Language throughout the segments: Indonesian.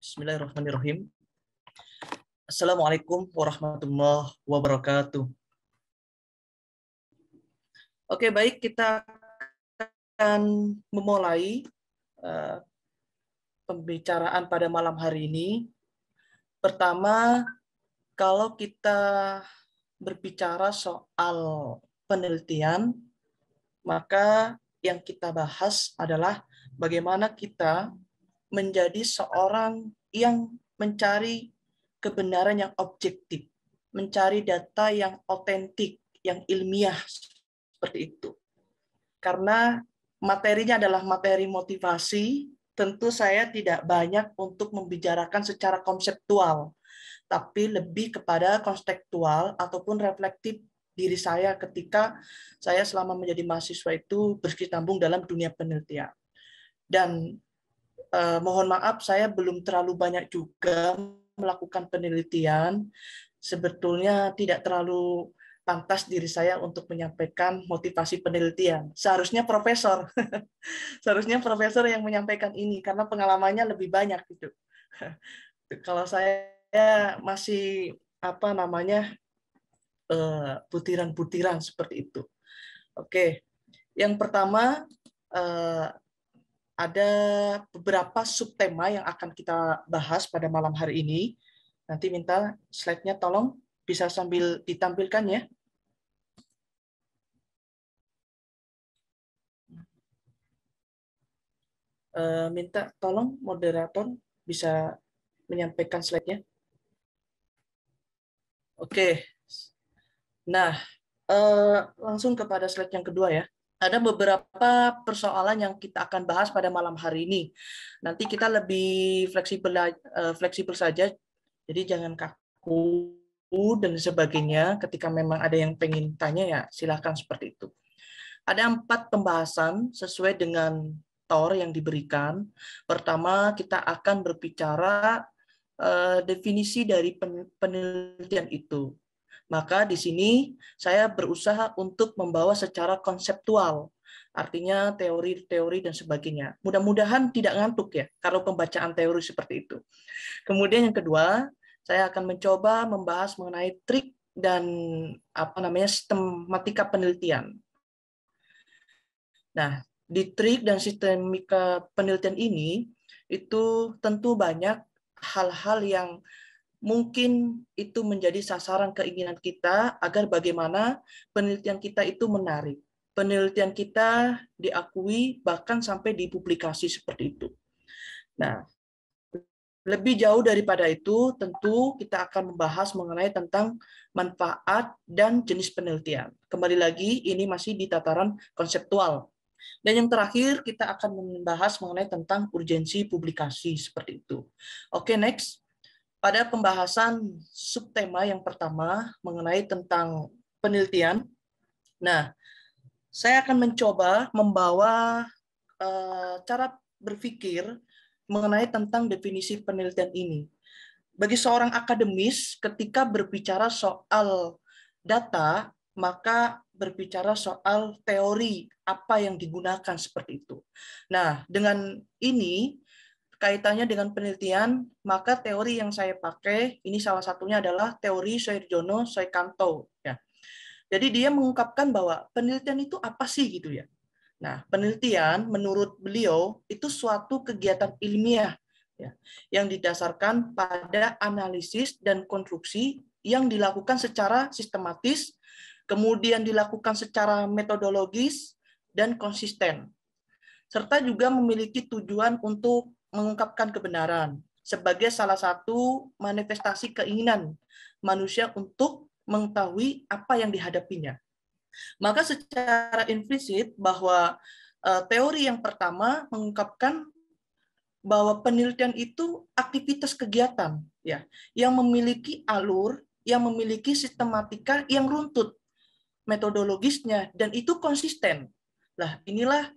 Bismillahirrahmanirrahim. Assalamualaikum warahmatullahi wabarakatuh. Oke, baik, kita akan memulai pembicaraan pada malam hari ini. Pertama, kalau kita berbicara soal penelitian, maka yang kita bahas adalah bagaimana kita menjadi seorang yang mencari kebenaran yang objektif, mencari data yang otentik, yang ilmiah, seperti itu. Karena materinya adalah materi motivasi, tentu saya tidak banyak untuk membicarakan secara konseptual, tapi lebih kepada konstektual ataupun reflektif diri saya ketika saya selama menjadi mahasiswa itu berkecimpung dalam dunia penelitian. Dan mohon maaf, saya belum terlalu banyak juga melakukan penelitian. Sebetulnya tidak terlalu pantas diri saya untuk menyampaikan motivasi penelitian. Seharusnya profesor, seharusnya profesor yang menyampaikan ini karena pengalamannya lebih banyak gitu. Kalau saya masih butiran-butiran seperti itu. Oke, yang pertama ada beberapa subtema yang akan kita bahas pada malam hari ini. Nanti minta slide-nya tolong bisa sambil ditampilkan ya. Minta tolong moderator bisa menyampaikan slide-nya. Oke. Nah, langsung kepada slide yang kedua ya. Ada beberapa persoalan yang kita akan bahas pada malam hari ini. Nanti kita lebih fleksibel saja, jadi jangan kaku dan sebagainya. Ketika memang ada yang pengen tanya ya silakan seperti itu. Ada 4 pembahasan sesuai dengan TOR yang diberikan. Pertama, kita akan berbicara definisi dari penelitian itu. Maka di sini saya berusaha untuk membawa secara konseptual, artinya teori-teori dan sebagainya. Mudah-mudahan tidak ngantuk ya, kalau pembacaan teori seperti itu. Kemudian yang kedua, saya akan mencoba membahas mengenai trik dan sistematika penelitian. Nah, di trik dan sistematika penelitian ini, itu tentu banyak hal-hal yang mungkin itu menjadi sasaran keinginan kita agar bagaimana penelitian kita itu menarik. Penelitian kita diakui bahkan sampai dipublikasi seperti itu. Nah, lebih jauh daripada itu, tentu kita akan membahas mengenai tentang manfaat dan jenis penelitian. Kembali lagi, ini masih di tataran konseptual. Dan yang terakhir, kita akan membahas mengenai tentang urgensi publikasi seperti itu. Oke, next. Pada pembahasan subtema yang pertama mengenai tentang penelitian, nah, saya akan mencoba membawa cara berpikir mengenai tentang definisi penelitian ini. Bagi seorang akademis, ketika berbicara soal data, maka berbicara soal teori apa yang digunakan seperti itu. Nah, dengan ini kaitannya dengan penelitian, maka teori yang saya pakai ini salah satunya adalah teori Soejono-Soekanto ya. Jadi dia mengungkapkan bahwa penelitian itu apa sih gitu ya. Nah, penelitian menurut beliau itu suatu kegiatan ilmiah ya, yang didasarkan pada analisis dan konstruksi yang dilakukan secara sistematis, kemudian dilakukan secara metodologis dan konsisten, serta juga memiliki tujuan untuk mengungkapkan kebenaran sebagai salah satu manifestasi keinginan manusia untuk mengetahui apa yang dihadapinya. Maka secara implisit bahwa teori yang pertama mengungkapkan bahwa penelitian itu aktivitas kegiatan ya yang memiliki alur, yang memiliki sistematika yang runtut metodologisnya dan itu konsisten. Lah, inilah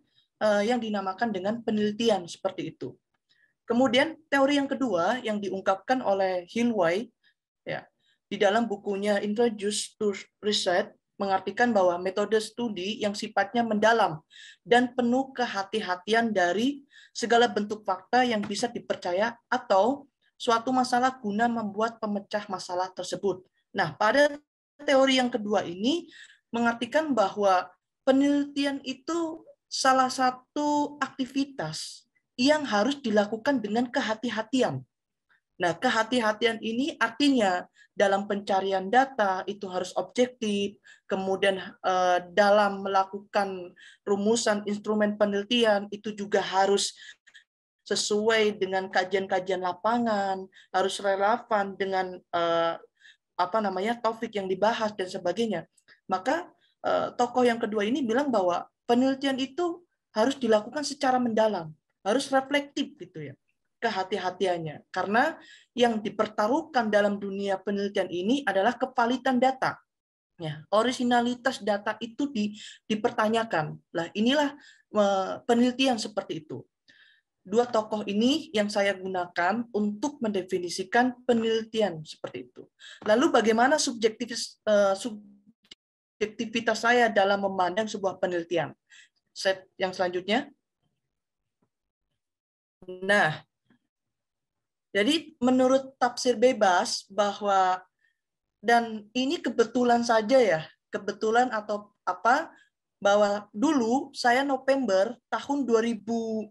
yang dinamakan dengan penelitian seperti itu. Kemudian teori yang kedua yang diungkapkan oleh Hillway ya di dalam bukunya Introduction to Research mengartikan bahwa metode studi yang sifatnya mendalam dan penuh kehati-hatian dari segala bentuk fakta yang bisa dipercaya atau suatu masalah guna membuat pemecah masalah tersebut. Nah, pada teori yang kedua ini mengartikan bahwa penelitian itu salah satu aktivitas yang harus dilakukan dengan kehati-hatian. Nah, kehati-hatian ini artinya dalam pencarian data itu harus objektif, kemudian dalam melakukan rumusan instrumen penelitian itu juga harus sesuai dengan kajian-kajian lapangan, harus relevan dengan topik yang dibahas dan sebagainya. Maka tokoh yang kedua ini bilang bahwa penelitian itu harus dilakukan secara mendalam, harus reflektif gitu ya, kehati-hatiannya. Karena yang dipertaruhkan dalam dunia penelitian ini adalah kevalitan data. Ya, originalitas data itu dipertanyakan. Lah, inilah penelitian seperti itu. Dua tokoh ini yang saya gunakan untuk mendefinisikan penelitian seperti itu. Lalu bagaimana subjektivitas saya dalam memandang sebuah penelitian? Set yang selanjutnya. Nah, jadi menurut tafsir bebas bahwa, dan ini kebetulan saja ya, kebetulan atau apa, bahwa dulu saya November tahun 2019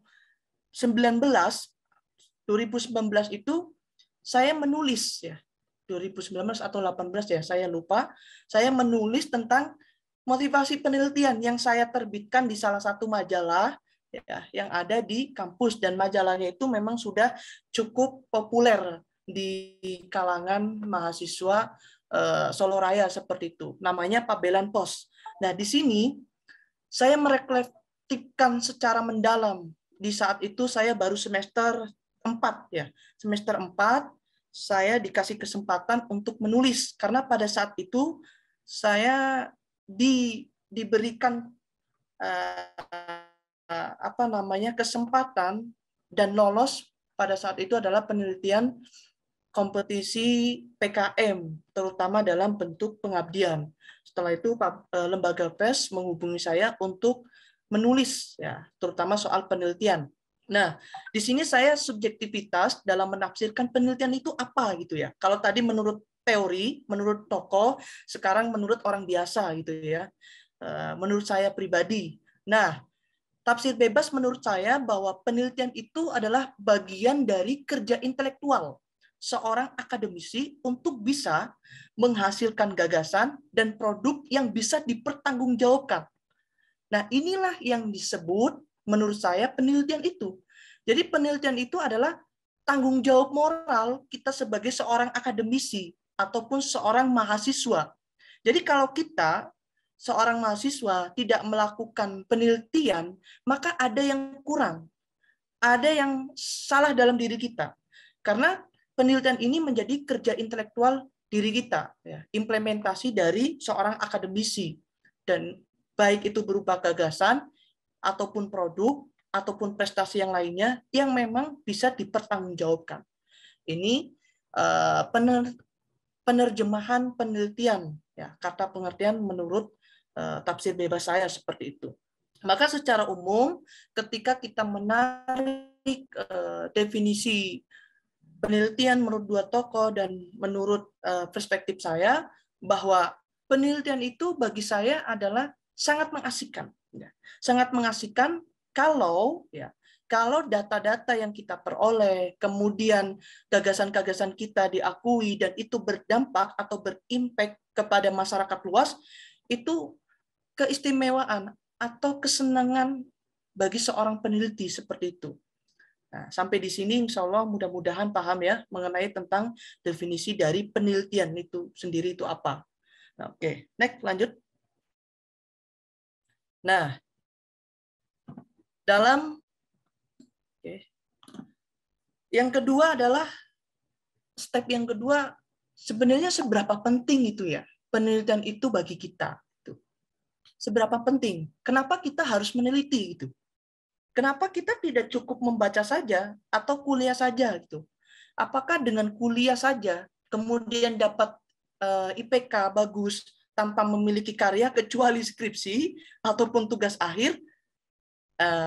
itu saya menulis ya, 2019 atau 18 ya, saya lupa, saya menulis tentang motivasi penelitian yang saya terbitkan di salah satu majalah ya, yang ada di kampus, dan majalahnya itu memang sudah cukup populer di kalangan mahasiswa Solo Raya seperti itu. Namanya Pabelan Pos. Nah, di sini saya merefleksikan secara mendalam. Di saat itu saya baru semester 4 ya. Semester 4 saya dikasih kesempatan untuk menulis karena pada saat itu saya diberikan kesempatan dan lolos pada saat itu adalah penelitian kompetisi PKM, terutama dalam bentuk pengabdian. Setelah itu lembaga PES menghubungi saya untuk menulis ya, terutama soal penelitian. Nah, di sini saya subjektivitas dalam menafsirkan penelitian itu apa gitu ya. Kalau tadi menurut teori, menurut tokoh, sekarang menurut orang biasa gitu ya. Menurut saya pribadi. Nah, tafsir bebas menurut saya bahwa penelitian itu adalah bagian dari kerja intelektual seorang akademisi untuk bisa menghasilkan gagasan dan produk yang bisa dipertanggungjawabkan. Nah, inilah yang disebut menurut saya penelitian itu. Jadi penelitian itu adalah tanggung jawab moral kita sebagai seorang akademisi ataupun seorang mahasiswa. Jadi kalau kita seorang mahasiswa tidak melakukan penelitian, maka ada yang kurang. Ada yang salah dalam diri kita. Karena penelitian ini menjadi kerja intelektual diri kita, ya, implementasi dari seorang akademisi, dan baik itu berupa gagasan ataupun produk ataupun prestasi yang lainnya yang memang bisa dipertanggungjawabkan. Ini penerjemahan penelitian, ya, kata pengertian menurut tafsir bebas saya seperti itu. Maka secara umum ketika kita menarik definisi penelitian menurut dua tokoh dan menurut perspektif saya, bahwa penelitian itu bagi saya adalah sangat mengasihkan. Ya. Sangat mengasihkan kalau data-data yang kita peroleh, kemudian gagasan-gagasan kita diakui dan itu berdampak atau berimpact kepada masyarakat luas, itu keistimewaan atau kesenangan bagi seorang peneliti seperti itu. Nah, sampai di sini insya Allah mudah-mudahan paham ya mengenai tentang definisi dari penelitian itu sendiri itu apa. Nah, oke, next lanjut. Nah, yang kedua adalah step yang kedua, sebenarnya seberapa penting itu ya penelitian itu bagi kita. Seberapa penting? Kenapa kita harus meneliti itu? Kenapa kita tidak cukup membaca saja atau kuliah saja gitu? Apakah dengan kuliah saja kemudian dapat IPK bagus tanpa memiliki karya kecuali skripsi ataupun tugas akhir?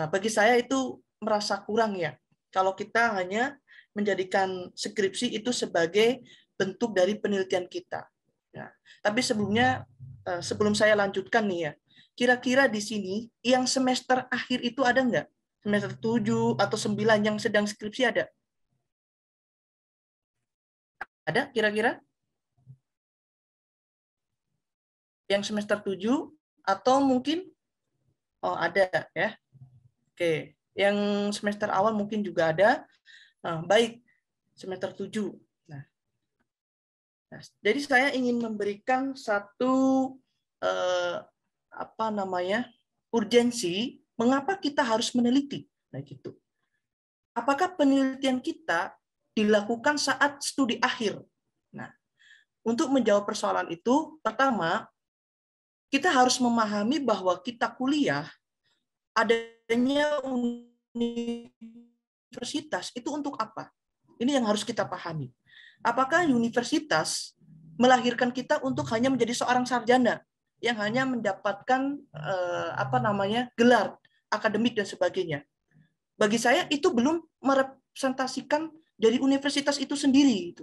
Bagi saya itu merasa kurang ya. kalau kita hanya menjadikan skripsi itu sebagai bentuk dari penelitian kita. Ya. Tapi sebelumnya, sebelum saya lanjutkan nih ya, kira-kira di sini yang semester akhir itu ada nggak? Semester 7 atau 9 yang sedang skripsi ada? Ada kira-kira? Yang semester 7 atau mungkin ada ya. Oke, yang semester awal mungkin juga ada. Baik, semester 7. Nah, jadi saya ingin memberikan satu urgensi mengapa kita harus meneliti. Nah, gitu. Apakah penelitian kita dilakukan saat studi akhir? Nah, untuk menjawab persoalan itu, pertama, kita harus memahami bahwa kita kuliah, adanya universitas itu untuk apa? Ini yang harus kita pahami. Apakah universitas melahirkan kita untuk hanya menjadi seorang sarjana yang hanya mendapatkan gelar akademik dan sebagainya? Bagi saya itu belum merepresentasikan dari universitas itu sendiri.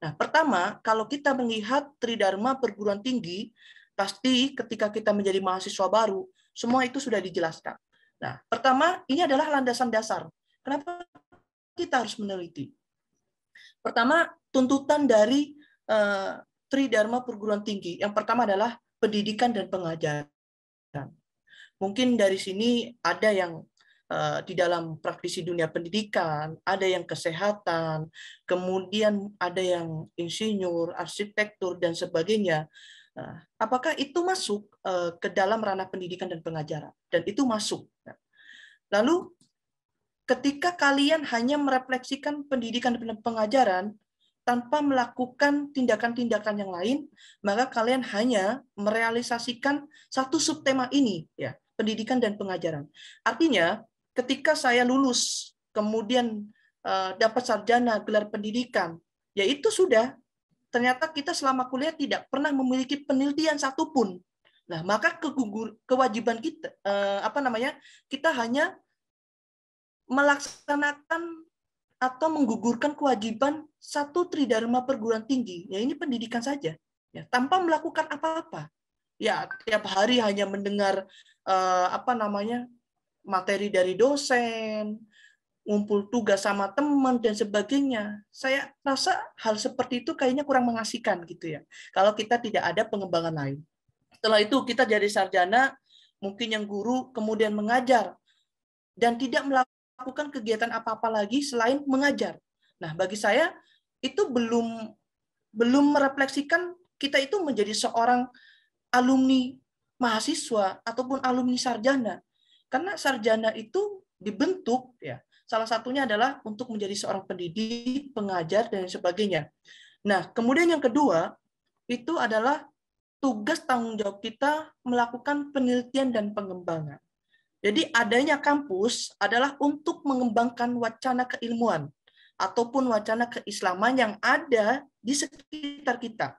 Nah, pertama, kalau kita melihat Tridharma perguruan tinggi, pasti ketika kita menjadi mahasiswa baru, semua itu sudah dijelaskan. Nah, pertama, ini adalah landasan dasar. Kenapa kita harus meneliti? Pertama, tuntutan dari Tridharma perguruan tinggi. Yang pertama adalah pendidikan dan pengajaran. Mungkin dari sini ada yang di dalam praktisi dunia pendidikan, ada yang kesehatan, kemudian ada yang insinyur, arsitektur, dan sebagainya. Apakah itu masuk ke dalam ranah pendidikan dan pengajaran? Dan itu masuk. Lalu, ketika kalian hanya merefleksikan pendidikan dan pengajaran, tanpa melakukan tindakan-tindakan yang lain, maka kalian hanya merealisasikan satu subtema ini, ya, pendidikan dan pengajaran. Artinya, ketika saya lulus, kemudian dapat sarjana gelar pendidikan, ya itu sudah. Ternyata kita selama kuliah tidak pernah memiliki penelitian satupun. Nah, maka kewajiban kita, kita hanya melaksanakan atau menggugurkan kewajiban satu Tridharma perguruan tinggi, ya ini pendidikan saja, ya, tanpa melakukan apa-apa. Ya, tiap hari hanya mendengar materi dari dosen, ngumpul tugas sama teman dan sebagainya. Saya rasa hal seperti itu kayaknya kurang mengasihkan gitu ya. Kalau kita tidak ada pengembangan lain. Setelah itu kita jadi sarjana, mungkin yang guru kemudian mengajar dan tidak melakukan kegiatan apa-apa lagi selain mengajar. Nah, bagi saya itu belum merefleksikan kita itu menjadi seorang alumni mahasiswa ataupun alumni sarjana. Karena sarjana itu dibentuk, ya, salah satunya adalah untuk menjadi seorang pendidik, pengajar, dan sebagainya. Nah, kemudian yang kedua, itu adalah tugas tanggung jawab kita melakukan penelitian dan pengembangan. Jadi adanya kampus adalah untuk mengembangkan wacana keilmuan ataupun wacana keislaman yang ada di sekitar kita.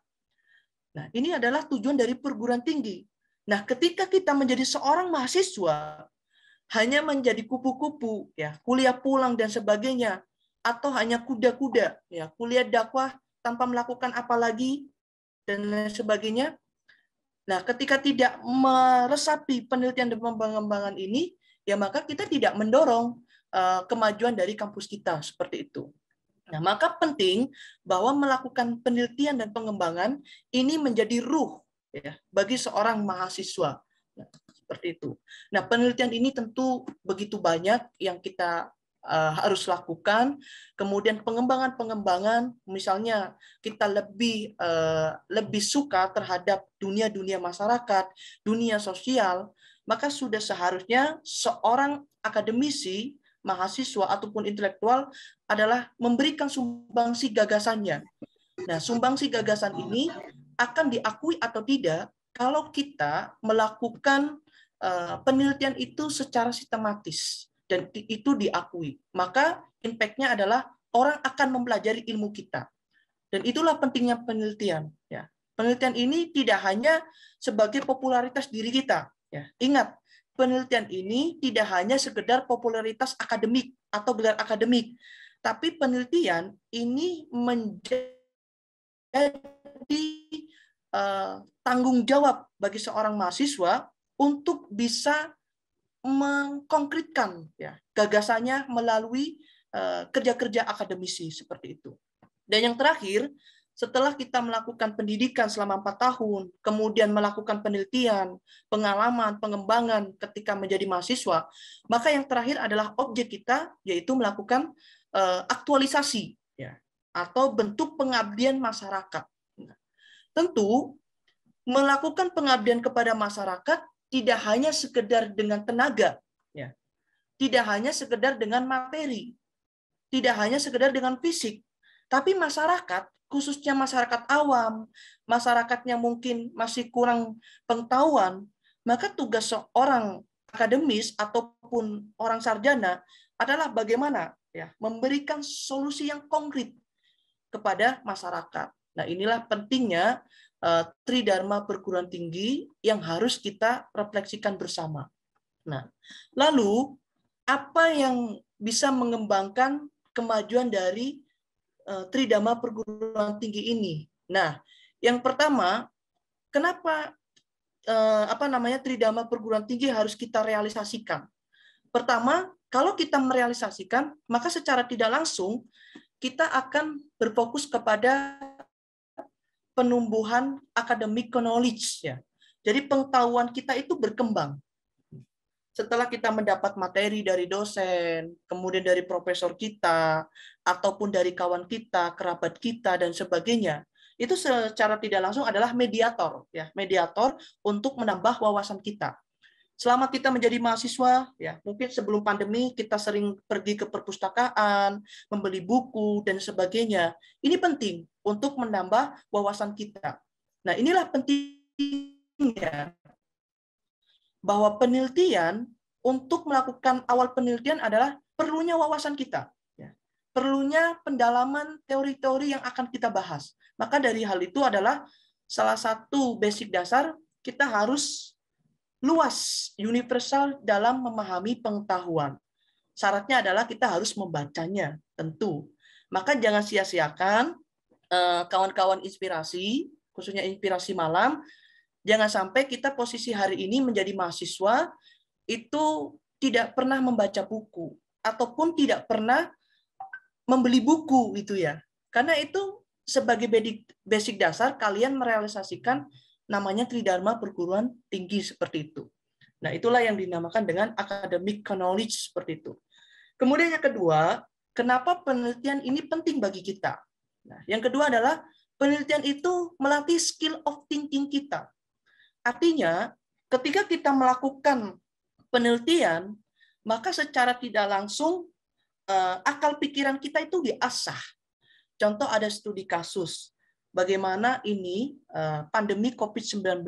Nah, ini adalah tujuan dari perguruan tinggi. Nah, ketika kita menjadi seorang mahasiswa, hanya menjadi kupu-kupu, ya, kuliah pulang dan sebagainya, atau hanya kuda-kuda, ya, kuliah dakwah tanpa melakukan apa lagi dan lain sebagainya. Nah, ketika tidak meresapi penelitian dan pengembangan ini, ya maka kita tidak mendorong kemajuan dari kampus kita seperti itu. Nah, maka penting bahwa melakukan penelitian dan pengembangan ini menjadi ruh, ya, bagi seorang mahasiswa. Nah, seperti itu. Nah, penelitian ini tentu begitu banyak yang kita harus lakukan. Kemudian pengembangan, misalnya kita lebih suka terhadap dunia masyarakat, dunia sosial, maka sudah seharusnya seorang akademisi, mahasiswa ataupun intelektual adalah memberikan sumbangsi gagasannya. Nah, sumbangsi gagasan ini akan diakui atau tidak kalau kita melakukan penelitian itu secara sistematis dan itu diakui. Maka impact-nya adalah orang akan mempelajari ilmu kita. Dan itulah pentingnya penelitian. Ya. Penelitian ini tidak hanya sebagai popularitas diri kita. Ya. Ingat, penelitian ini tidak hanya sekedar popularitas akademik atau gelar akademik, tapi penelitian ini menjadi tanggung jawab bagi seorang mahasiswa untuk bisa mengkonkretkan ya gagasannya melalui kerja-kerja akademisi seperti itu. Dan yang terakhir, setelah kita melakukan pendidikan selama 4 tahun, kemudian melakukan penelitian, pengalaman, pengembangan ketika menjadi mahasiswa, maka yang terakhir adalah objek kita, yaitu melakukan aktualisasi ya, atau bentuk pengabdian masyarakat. Tentu, melakukan pengabdian kepada masyarakat tidak hanya sekedar dengan tenaga, ya. Tidak hanya sekedar dengan materi, tidak hanya sekedar dengan fisik, tapi masyarakat, khususnya masyarakat awam, masyarakatnya mungkin masih kurang pengetahuan, maka tugas seorang akademis ataupun orang sarjana adalah bagaimana ya memberikan solusi yang konkret kepada masyarakat. Nah, inilah pentingnya Tridharma perguruan tinggi yang harus kita refleksikan bersama. Nah, lalu apa yang bisa mengembangkan kemajuan dari Tridharma perguruan tinggi ini? Nah, yang pertama, kenapa Tridharma perguruan tinggi harus kita realisasikan? Pertama, kalau kita merealisasikan, maka secara tidak langsung kita akan berfokus kepada penumbuhan academic knowledge ya. Jadi pengetahuan kita itu berkembang. Setelah kita mendapat materi dari dosen, kemudian dari profesor kita, ataupun dari kawan kita, kerabat kita, dan sebagainya, itu secara tidak langsung adalah mediator, ya, mediator untuk menambah wawasan kita. Selama kita menjadi mahasiswa, ya mungkin sebelum pandemi kita sering pergi ke perpustakaan, membeli buku dan sebagainya. Ini penting untuk menambah wawasan kita. Nah, inilah pentingnya bahwa penelitian untuk melakukan awal penelitian adalah perlunya wawasan kita, ya. Perlunya pendalaman teori-teori yang akan kita bahas. Maka dari hal itu adalah salah satu basic dasar kita harus luas, universal dalam memahami pengetahuan. Syaratnya adalah kita harus membacanya, tentu. Maka jangan sia-siakan kawan-kawan inspirasi, khususnya inspirasi malam, jangan sampai kita posisi hari ini menjadi mahasiswa, itu tidak pernah membaca buku, ataupun tidak pernah membeli buku, gitu ya. Karena itu sebagai basic dasar, kalian merealisasikan namanya Tridharma perguruan tinggi seperti itu. Nah, itulah yang dinamakan dengan academic knowledge seperti itu. Kemudian yang kedua, kenapa penelitian ini penting bagi kita? Nah, yang kedua adalah penelitian itu melatih skill of thinking kita. Artinya, ketika kita melakukan penelitian, maka secara tidak langsung akal pikiran kita itu diasah. Contoh ada studi kasus. Bagaimana ini pandemi COVID-19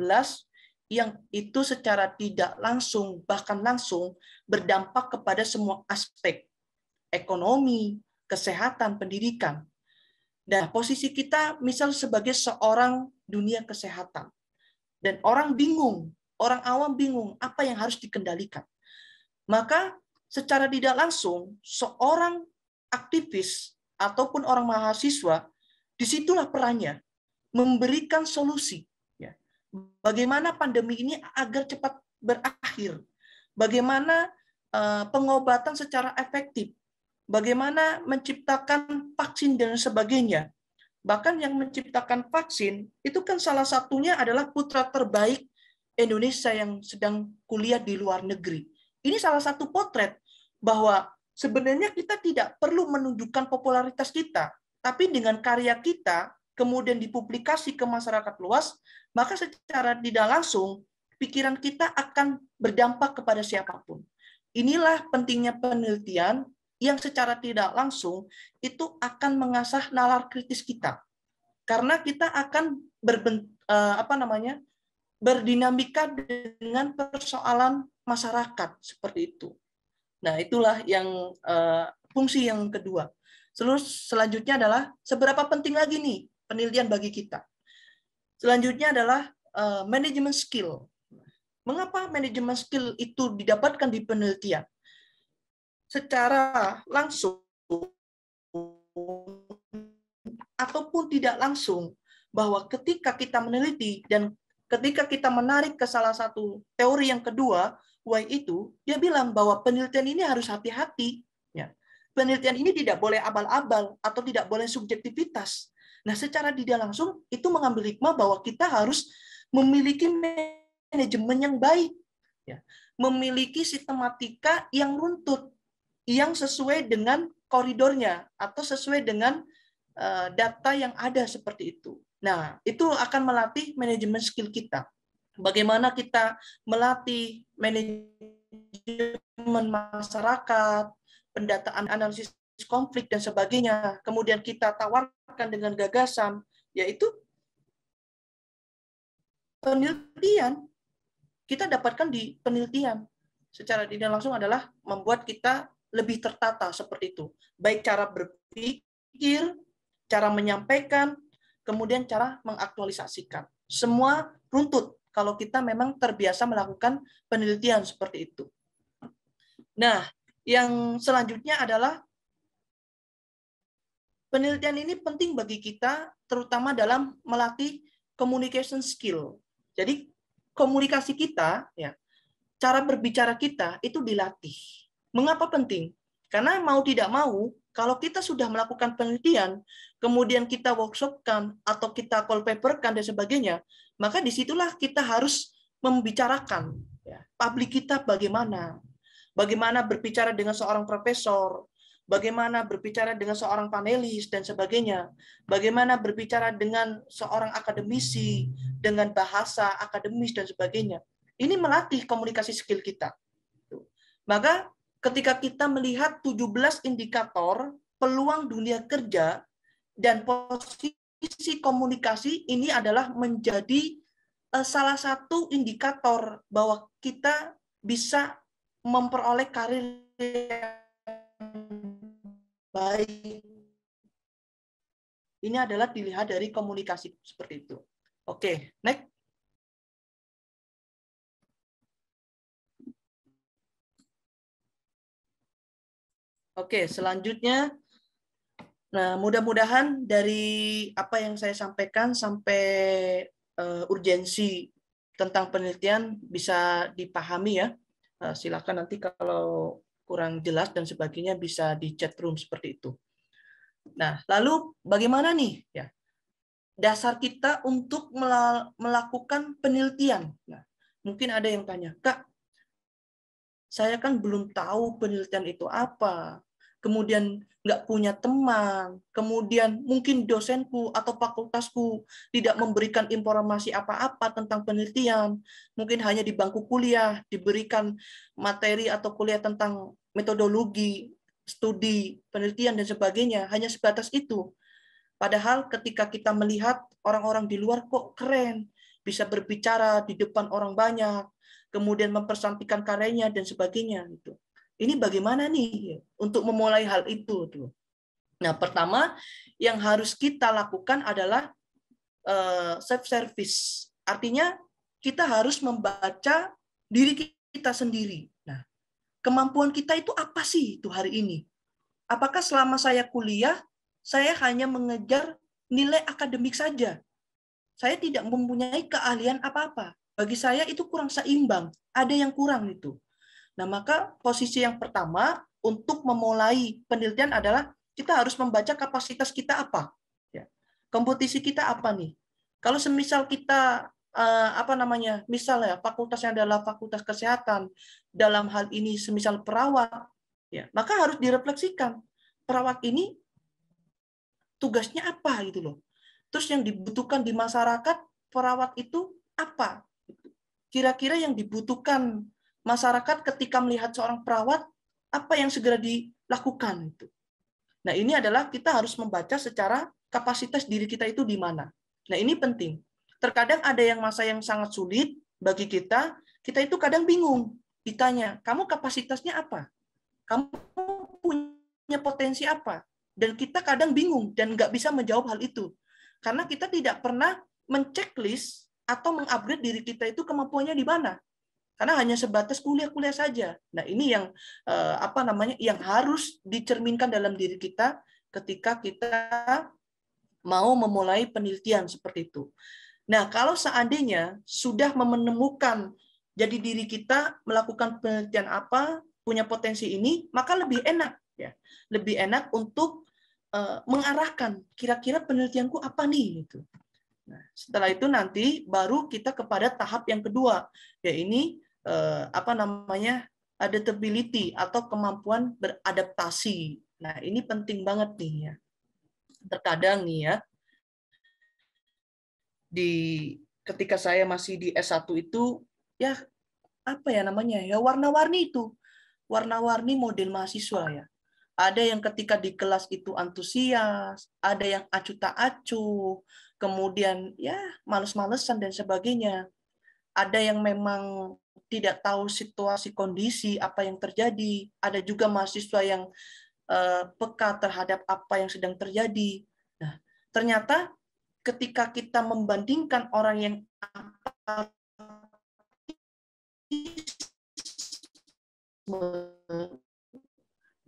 yang itu secara tidak langsung, bahkan langsung berdampak kepada semua aspek ekonomi, kesehatan, pendidikan. Dan posisi kita misal sebagai seorang dunia kesehatan. Dan orang bingung, orang awam bingung apa yang harus dikendalikan. Maka secara tidak langsung seorang aktivis ataupun orang mahasiswa disitulah perannya memberikan solusi. Ya. Bagaimana pandemi ini agar cepat berakhir? Bagaimana pengobatan secara efektif? Bagaimana menciptakan vaksin dan sebagainya? Bahkan yang menciptakan vaksin itu kan salah satunya adalah putra terbaik Indonesia yang sedang kuliah di luar negeri. Ini salah satu potret bahwa sebenarnya kita tidak perlu menunjukkan popularitas kita, tapi dengan karya kita kemudian dipublikasi ke masyarakat luas, maka secara tidak langsung pikiran kita akan berdampak kepada siapapun. Inilah pentingnya penelitian yang secara tidak langsung itu akan mengasah nalar kritis kita. Karena kita akan berdinamika dengan persoalan masyarakat seperti itu. Nah, itulah yang fungsi yang kedua. Selanjutnya adalah seberapa penting lagi nih penelitian bagi kita. Selanjutnya adalah manajemen skill. Mengapa manajemen skill itu didapatkan di penelitian? Secara langsung ataupun tidak langsung, bahwa ketika kita meneliti dan ketika kita menarik ke salah satu teori yang kedua, why itu, dia bilang bahwa penelitian ini harus hati-hati. Ya. Penelitian ini tidak boleh abal-abal atau tidak boleh subjektivitas. Nah, secara tidak langsung itu mengambil hikmah bahwa kita harus memiliki manajemen yang baik, ya. Memiliki sistematika yang runtut, yang sesuai dengan koridornya atau sesuai dengan data yang ada seperti itu. Nah, itu akan melatih manajemen skill kita. Bagaimana kita melatih manajemen masyarakat, pendataan analisis konflik dan sebagainya, kemudian kita tawarkan dengan gagasan, yaitu penelitian. Kita dapatkan di penelitian. Secara tidak langsung adalah membuat kita lebih tertata seperti itu. Baik cara berpikir, cara menyampaikan, kemudian cara mengaktualisasikan. Semua runtut kalau kita memang terbiasa melakukan penelitian seperti itu. Nah, yang selanjutnya adalah penelitian ini penting bagi kita, terutama dalam melatih communication skill. Jadi, komunikasi kita, ya, cara berbicara kita itu dilatih. Mengapa penting? Karena mau tidak mau, kalau kita sudah melakukan penelitian, kemudian kita workshopkan atau kita call paperkan dan sebagainya, maka disitulah kita harus membicarakan, ya, publik kita bagaimana berbicara dengan seorang profesor, bagaimana berbicara dengan seorang panelis dan sebagainya, bagaimana berbicara dengan seorang akademisi dengan bahasa akademis dan sebagainya. Ini melatih komunikasi skill kita. Maka ketika kita melihat 17 indikator peluang dunia kerja dan posisi komunikasi, ini adalah menjadi salah satu indikator bahwa kita bisa memperoleh karir yang baik. Ini adalah dilihat dari komunikasi seperti itu. Oke, next. Oke, selanjutnya, nah mudah-mudahan dari apa yang saya sampaikan sampai urgensi tentang penelitian bisa dipahami ya. Silakan nanti kalau kurang jelas dan sebagainya bisa di chat room seperti itu. Nah, lalu bagaimana nih ya dasar kita untuk melakukan penelitian? Nah, mungkin ada yang tanya, Kak, saya kan belum tahu penelitian itu apa. Kemudian nggak punya teman, kemudian mungkin dosenku atau fakultasku tidak memberikan informasi apa-apa tentang penelitian, mungkin hanya di bangku kuliah diberikan materi atau kuliah tentang metodologi, studi, penelitian, dan sebagainya, hanya sebatas itu. Padahal ketika kita melihat orang-orang di luar kok keren, bisa berbicara di depan orang banyak, kemudian mempersampaikan karyanya, dan sebagainya. Ini bagaimana nih untuk memulai hal itu? Nah, pertama yang harus kita lakukan adalah self-service. Artinya kita harus membaca diri kita sendiri. Nah, kemampuan kita itu apa sih itu hari ini? Apakah selama saya kuliah, saya hanya mengejar nilai akademik saja? Saya tidak mempunyai keahlian apa-apa. Bagi saya itu kurang seimbang. Ada yang kurang itu. Nah, maka posisi yang pertama untuk memulai penelitian adalah kita harus membaca kapasitas kita apa. Ya. Kompetisi kita apa nih? Kalau semisal kita misalnya fakultasnya adalah fakultas kesehatan, dalam hal ini semisal perawat, ya, maka harus direfleksikan. Perawat ini tugasnya apa gitu loh. Terus yang dibutuhkan di masyarakat perawat itu apa? Kira-kira yang dibutuhkan masyarakat ketika melihat seorang perawat, apa yang segera dilakukan itu. Nah, ini adalah kita harus membaca secara kapasitas diri kita itu di mana. Nah, ini penting. Terkadang ada yang masa yang sangat sulit bagi kita itu kadang bingung. Ditanya, kamu kapasitasnya apa? Kamu punya potensi apa? Dan kita kadang bingung dan nggak bisa menjawab hal itu. Karena kita tidak pernah menceklis atau mengupgrade diri kita itu kemampuannya di mana. karena hanya sebatas kuliah-kuliah saja. Nah, ini yang yang harus dicerminkan dalam diri kita ketika kita mau memulai penelitian seperti itu. Nah, kalau seandainya sudah menemukan jadi diri kita melakukan penelitian apa, punya potensi ini, maka lebih enak ya. Lebih enak untuk mengarahkan kira-kira penelitianku apa nih gitu. Nah, setelah itu nanti baru kita kepada tahap yang kedua, yaitu adaptability atau kemampuan beradaptasi. Nah, ini penting banget nih ya. Terkadang nih ya, ketika saya masih di S1 itu ya warna-warni itu. Warna-warni model mahasiswa ya. Ada yang ketika di kelas itu antusias, ada yang acuh tak acuh, kemudian ya males-malesan dan sebagainya. Ada yang memang tidak tahu situasi kondisi apa yang terjadi. Ada juga mahasiswa yang peka terhadap apa yang sedang terjadi. Nah, ternyata ketika kita membandingkan orang yang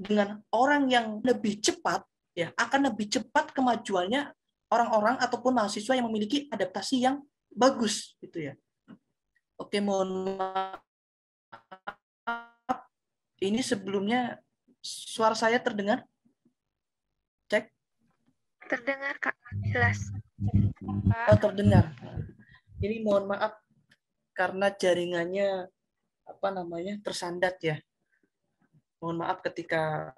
dengan orang yang lebih cepat, ya akan lebih cepat kemajuannya orang-orang ataupun mahasiswa yang memiliki adaptasi yang bagus, gitu ya. Oke, mohon maaf. Ini sebelumnya suara saya terdengar? Cek. Terdengar, Kak. Jelas. Oh, terdengar. Ini mohon maaf karena jaringannya tersandat ya. Mohon maaf ketika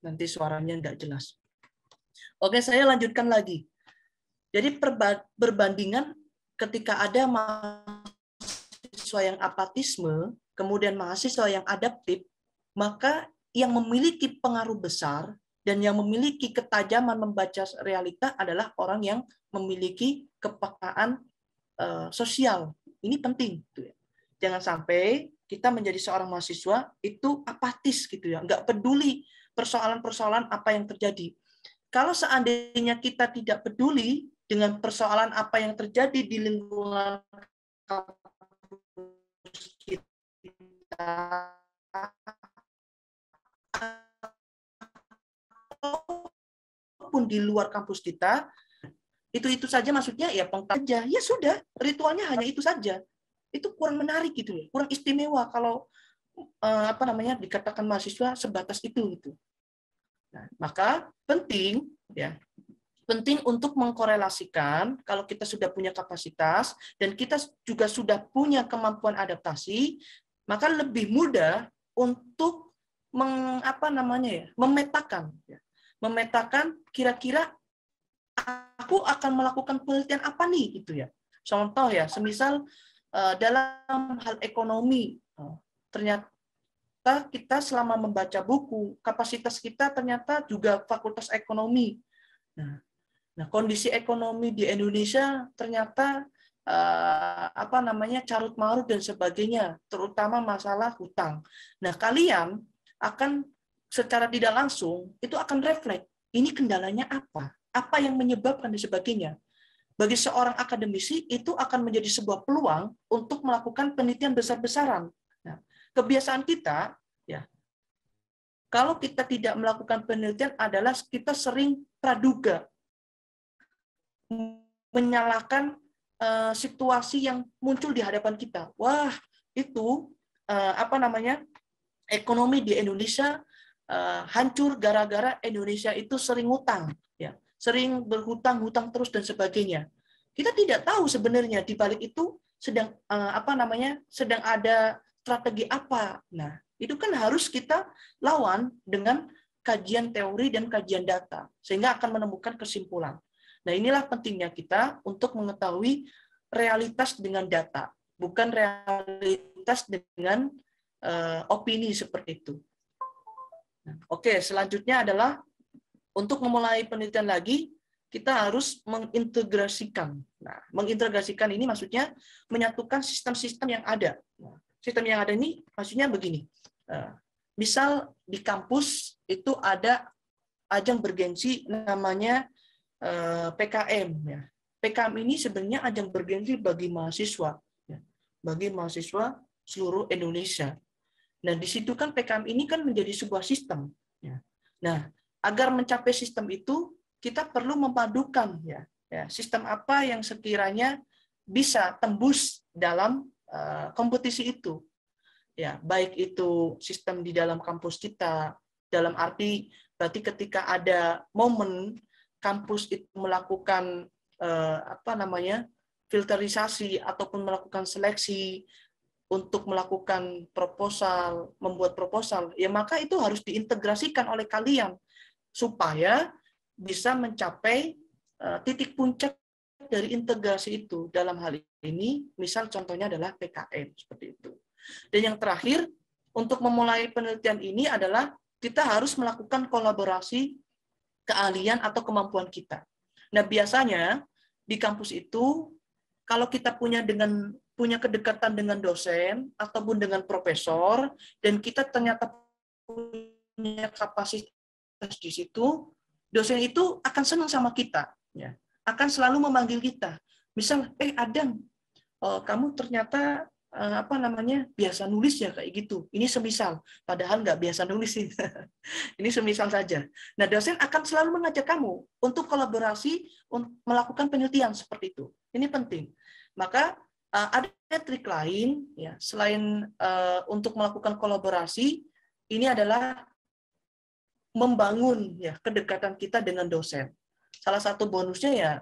nanti suaranya nggak jelas. Oke, saya lanjutkan lagi. Jadi berbandingan ketika ada mahasiswa yang apatisme, kemudian mahasiswa yang adaptif, maka yang memiliki pengaruh besar dan yang memiliki ketajaman membaca realita adalah orang yang memiliki kepekaan sosial. Ini penting. Jangan sampai kita menjadi seorang mahasiswa itu apatis gitu ya, nggak peduli persoalan-persoalan apa yang terjadi. Kalau seandainya kita tidak peduli dengan persoalan apa yang terjadi di lingkungan kita, ataupun di luar kampus kita, itu saja maksudnya ya pengkajian ya sudah, ritualnya hanya itu saja. Itu kurang menarik gitu ya, kurang istimewa kalau dikatakan mahasiswa sebatas itu gitu. Nah, maka penting untuk mengkorelasikan kalau kita sudah punya kapasitas dan kita juga sudah punya kemampuan adaptasi, maka lebih mudah untuk memetakan kira-kira aku akan melakukan penelitian apa nih gitu ya. Contoh ya, semisal dalam hal ekonomi, ternyata kita selama membaca buku, kapasitas kita ternyata juga fakultas ekonomi. Nah, kondisi ekonomi di Indonesia ternyata carut marut dan sebagainya, terutama masalah hutang. Nah, kalian akan secara tidak langsung itu akan refleks, ini kendalanya apa yang menyebabkan dan sebagainya. Bagi seorang akademisi itu akan menjadi sebuah peluang untuk melakukan penelitian besar-besaran. Nah, kebiasaan kita ya, kalau kita tidak melakukan penelitian adalah kita sering praduga, menyalahkan situasi yang muncul di hadapan kita. Wah, itu ekonomi di Indonesia hancur gara-gara Indonesia itu sering utang, ya, sering berhutang terus dan sebagainya. Kita tidak tahu sebenarnya di balik itu sedang sedang ada strategi apa. Nah, itu kan harus kita lawan dengan kajian teori dan kajian data sehingga akan menemukan kesimpulan. Nah, inilah pentingnya kita untuk mengetahui realitas dengan data, bukan realitas dengan opini seperti itu. Oke, selanjutnya adalah untuk memulai penelitian lagi, kita harus mengintegrasikan. Nah, mengintegrasikan ini maksudnya menyatukan sistem-sistem yang ada. Nah, sistem yang ada ini maksudnya begini. Misal di kampus itu ada ajang bergensi namanya PKM. Ya. PKM ini sebenarnya ajang bergensi bagi mahasiswa. Ya. Bagi mahasiswa seluruh Indonesia. Nah, di situ kan PKM ini kan menjadi sebuah sistem. Nah, agar mencapai sistem itu, kita perlu memadukan sistem apa yang sekiranya bisa tembus dalam kompetisi itu. Ya, baik itu sistem di dalam kampus kita, dalam arti berarti ketika ada momen kampus itu melakukan filterisasi ataupun melakukan seleksi untuk melakukan proposal, membuat proposal, ya maka itu harus diintegrasikan oleh kalian supaya bisa mencapai titik puncak dari integrasi itu. Dalam hal ini, misal contohnya adalah PKM seperti itu. Dan yang terakhir, untuk memulai penelitian ini adalah kita harus melakukan kolaborasi keahlian atau kemampuan kita. Nah, biasanya di kampus itu kalau kita punya kedekatan dengan dosen ataupun dengan profesor dan kita ternyata punya kapasitas di situ, dosen itu akan senang sama kita, ya. Akan selalu memanggil kita. Misal, Adam, kamu ternyata biasa nulis ya kayak gitu. Ini semisal, padahal nggak biasa nulis sih. Ini semisal saja. Nah, dosen akan selalu mengajak kamu untuk kolaborasi, untuk melakukan penelitian seperti itu. Ini penting. Maka ada trik lain, ya, selain untuk melakukan kolaborasi, ini adalah membangun ya kedekatan kita dengan dosen. Salah satu bonusnya ya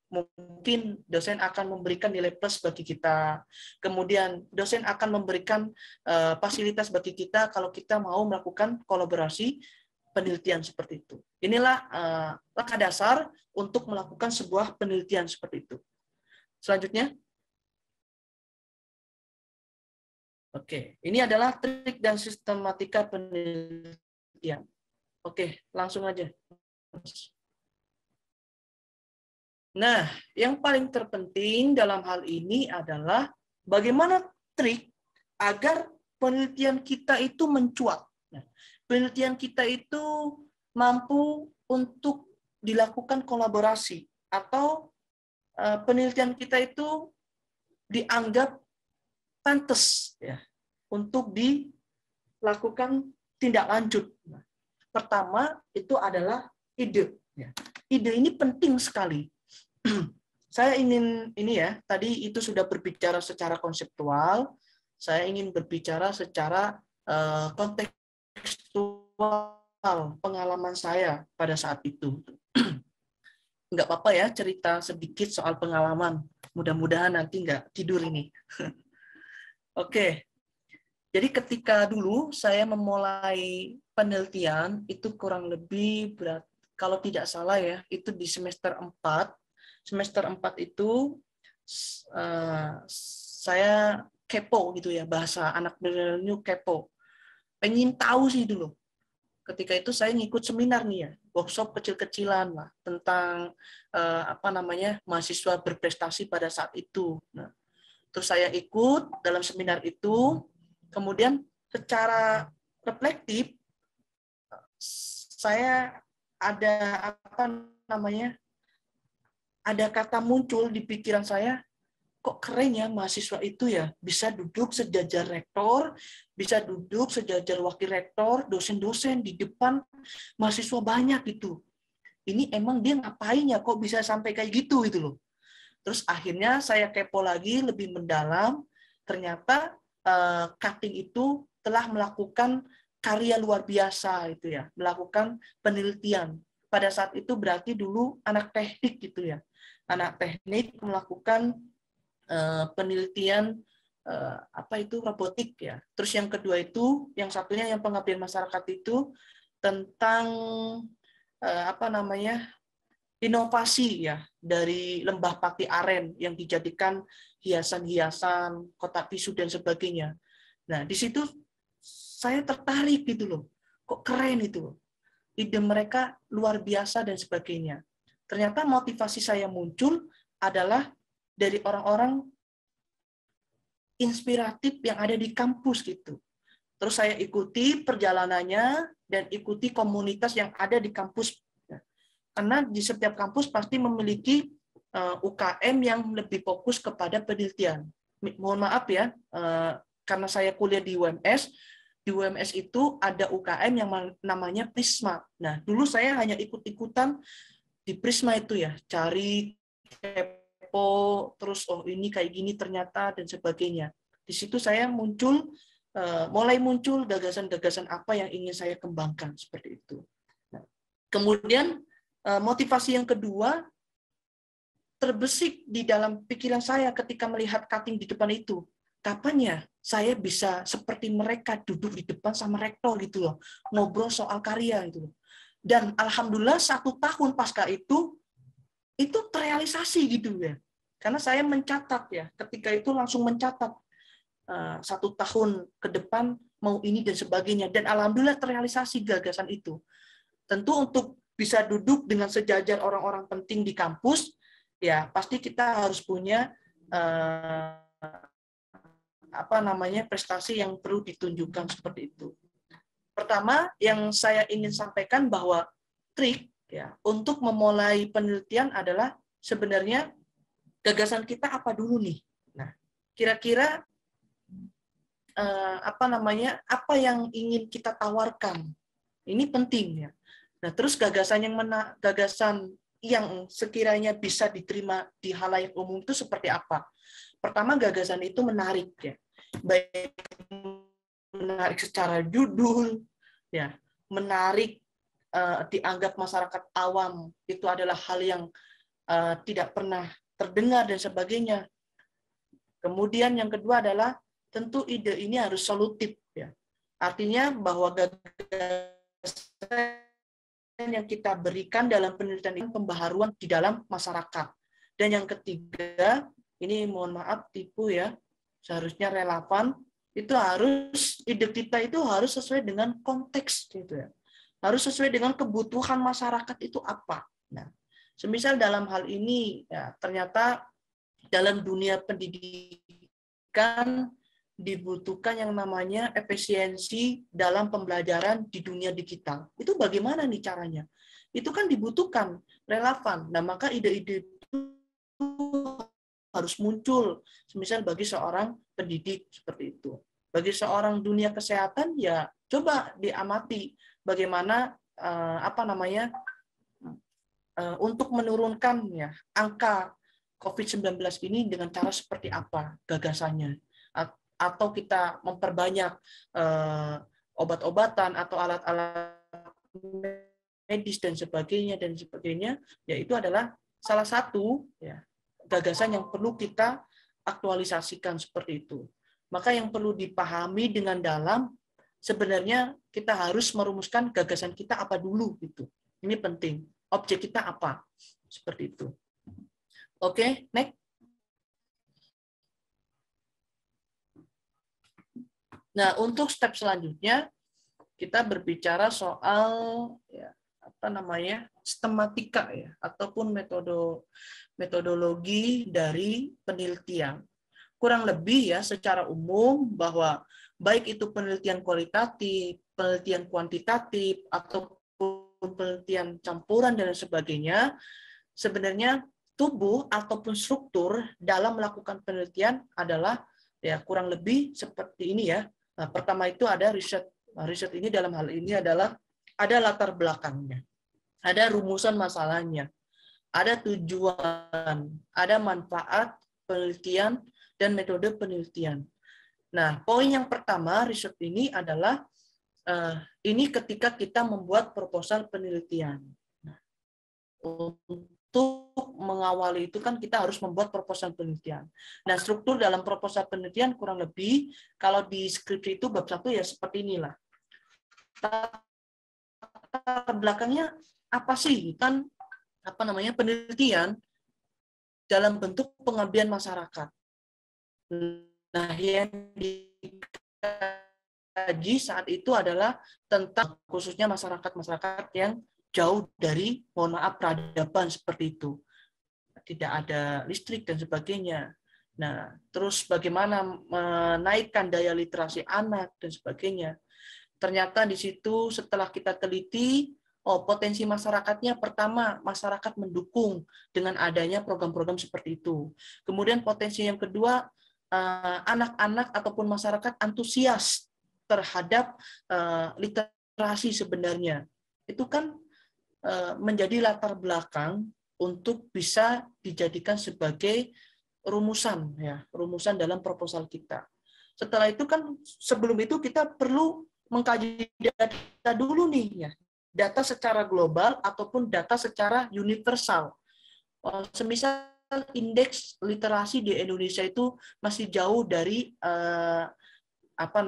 mungkin dosen akan memberikan nilai plus bagi kita. Kemudian dosen akan memberikan fasilitas bagi kita kalau kita mau melakukan kolaborasi penelitian seperti itu. Inilah langkah dasar untuk melakukan sebuah penelitian seperti itu. Selanjutnya. Oke, ini adalah trik dan sistematika penelitian. Oke, langsung aja. Nah, yang paling terpenting dalam hal ini adalah bagaimana trik agar penelitian kita itu mencuat. Nah, penelitian kita itu mampu untuk dilakukan kolaborasi atau penelitian kita itu dianggap pantas ya untuk dilakukan tindak lanjut. Nah, pertama itu adalah ide. Ya. Ide ini penting sekali. Saya ingin ini ya, tadi itu sudah berbicara secara konseptual, saya ingin berbicara secara kontekstual pengalaman saya pada saat itu. Nggak apa-apa ya cerita sedikit soal pengalaman, mudah-mudahan nanti nggak tidur ini. Oke, jadi ketika dulu saya memulai penelitian, itu kurang lebih berat, kalau tidak salah ya, itu di semester 4. Semester 4 itu saya kepo gitu ya, bahasa anak milenial kepo. Pengen tahu sih dulu. Ketika itu saya ngikut seminar nih ya, workshop kecil-kecilan lah tentang mahasiswa berprestasi pada saat itu. Nah, terus saya ikut dalam seminar itu, kemudian secara reflektif saya ada ada kata muncul di pikiran saya, kok keren ya mahasiswa itu ya, bisa duduk sejajar rektor, bisa duduk sejajar wakil rektor, dosen-dosen di depan mahasiswa banyak gitu. Ini emang dia ngapain ya, kok bisa sampai kayak gitu gitu loh. Terus akhirnya saya kepo lagi lebih mendalam, ternyata Cutting itu telah melakukan karya luar biasa itu ya, melakukan penelitian. Pada saat itu berarti dulu anak teknik gitu ya. Anak teknik melakukan penelitian robotik ya. Terus yang kedua itu, yang satunya yang pengabdian masyarakat itu tentang inovasi ya dari lembah pati aren yang dijadikan hiasan-hiasan, kotak tisu dan sebagainya. Nah, di situ saya tertarik gitu loh. Kok keren itu. Ide mereka luar biasa dan sebagainya. Ternyata motivasi saya muncul adalah dari orang-orang inspiratif yang ada di kampus gitu. Terus saya ikuti perjalanannya dan ikuti komunitas yang ada di kampus. Karena di setiap kampus pasti memiliki UKM yang lebih fokus kepada penelitian. Mohon maaf ya, karena saya kuliah di UMS itu ada UKM yang namanya Prisma. Nah, dulu saya hanya ikut-ikutan di Prisma itu ya, cari kepo, terus oh ini kayak gini ternyata dan sebagainya. Di situ saya mulai muncul gagasan-gagasan apa yang ingin saya kembangkan seperti itu. Nah, kemudian motivasi yang kedua terbesit di dalam pikiran saya ketika melihat cutting di depan itu. Kapan ya saya bisa seperti mereka duduk di depan sama rektor gitu loh, ngobrol soal karya gitu loh. Dan alhamdulillah 1 tahun pasca itu terrealisasi gitu ya. Karena saya mencatat ya, ketika itu langsung mencatat 1 tahun ke depan mau ini dan sebagainya. Dan alhamdulillah terrealisasi gagasan itu. Tentu untuk bisa duduk dengan sejajar orang-orang penting di kampus, ya pasti kita harus punya prestasi yang perlu ditunjukkan seperti itu. Pertama, yang saya ingin sampaikan bahwa trik ya untuk memulai penelitian adalah sebenarnya gagasan kita apa dulu nih. Nah, kira-kira apa yang ingin kita tawarkan. Ini penting ya. Nah, terus gagasan yang sekiranya bisa diterima di halayak umum itu seperti apa? Pertama, gagasan itu menarik ya. Baik menarik secara judul ya, menarik dianggap masyarakat awam itu adalah hal yang tidak pernah terdengar dan sebagainya. Kemudian yang kedua adalah tentu ide ini harus solutif ya. Artinya bahwa gagasan yang kita berikan dalam penelitian ini pembaharuan di dalam masyarakat. Dan yang ketiga, ini mohon maaf tipu ya, seharusnya relevan, itu harus ide kita itu harus sesuai dengan konteks gitu ya. Harus sesuai dengan kebutuhan masyarakat itu apa. Nah, semisal dalam hal ini ya, ternyata dalam dunia pendidikan dibutuhkan yang namanya efisiensi dalam pembelajaran di dunia digital. Itu bagaimana nih caranya? Itu kan dibutuhkan, relevan. Nah, maka ide-ide itu harus muncul, semisal bagi seorang pendidik seperti itu. Bagi seorang dunia kesehatan, ya coba diamati bagaimana untuk menurunkan ya angka COVID-19 ini dengan cara seperti apa gagasannya. Atau kita memperbanyak obat-obatan atau alat-alat medis dan sebagainya, ya itu adalah salah satu ya, gagasan yang perlu kita aktualisasikan seperti itu. Maka yang perlu dipahami dengan dalam, sebenarnya kita harus merumuskan gagasan kita apa dulu gitu. Ini penting. Objek kita apa? Seperti itu. Oke, next. Nah, untuk step selanjutnya kita berbicara soal ya, sistematika ya, ataupun metodologi dari penelitian. Kurang lebih ya secara umum bahwa baik itu penelitian kualitatif, penelitian kuantitatif, ataupun penelitian campuran dan sebagainya, sebenarnya tubuh ataupun struktur dalam melakukan penelitian adalah ya kurang lebih seperti ini ya. Nah, pertama itu ada riset. Riset ini dalam hal ini adalah ada latar belakangnya, ada rumusan masalahnya, ada tujuan, ada manfaat penelitian dan metode penelitian. Nah, poin yang pertama riset ini adalah ini ketika kita membuat proposal penelitian. Nah, untuk mengawali itu kan kita harus membuat proposal penelitian. Nah, struktur dalam proposal penelitian kurang lebih kalau di skripsi itu bab 1 ya seperti inilah. Belakangnya apa sih? Kan penelitian dalam bentuk pengabdian masyarakat. Nah, yang dikaji saat itu adalah tentang khususnya masyarakat yang jauh dari, mohon maaf, peradaban seperti itu. Tidak ada listrik dan sebagainya. Nah, terus bagaimana menaikkan daya literasi anak dan sebagainya. Ternyata di situ setelah kita teliti, potensi masyarakatnya pertama, masyarakat mendukung dengan adanya program-program seperti itu. Kemudian potensi yang kedua, anak-anak ataupun masyarakat antusias terhadap literasi sebenarnya. Itu kan menjadi latar belakang untuk bisa dijadikan sebagai rumusan, ya, rumusan dalam proposal kita. Setelah itu kan sebelum itu kita perlu mengkaji data dulu nih, ya, data secara global ataupun data secara universal. Semisal indeks literasi di Indonesia itu masih jauh dari apa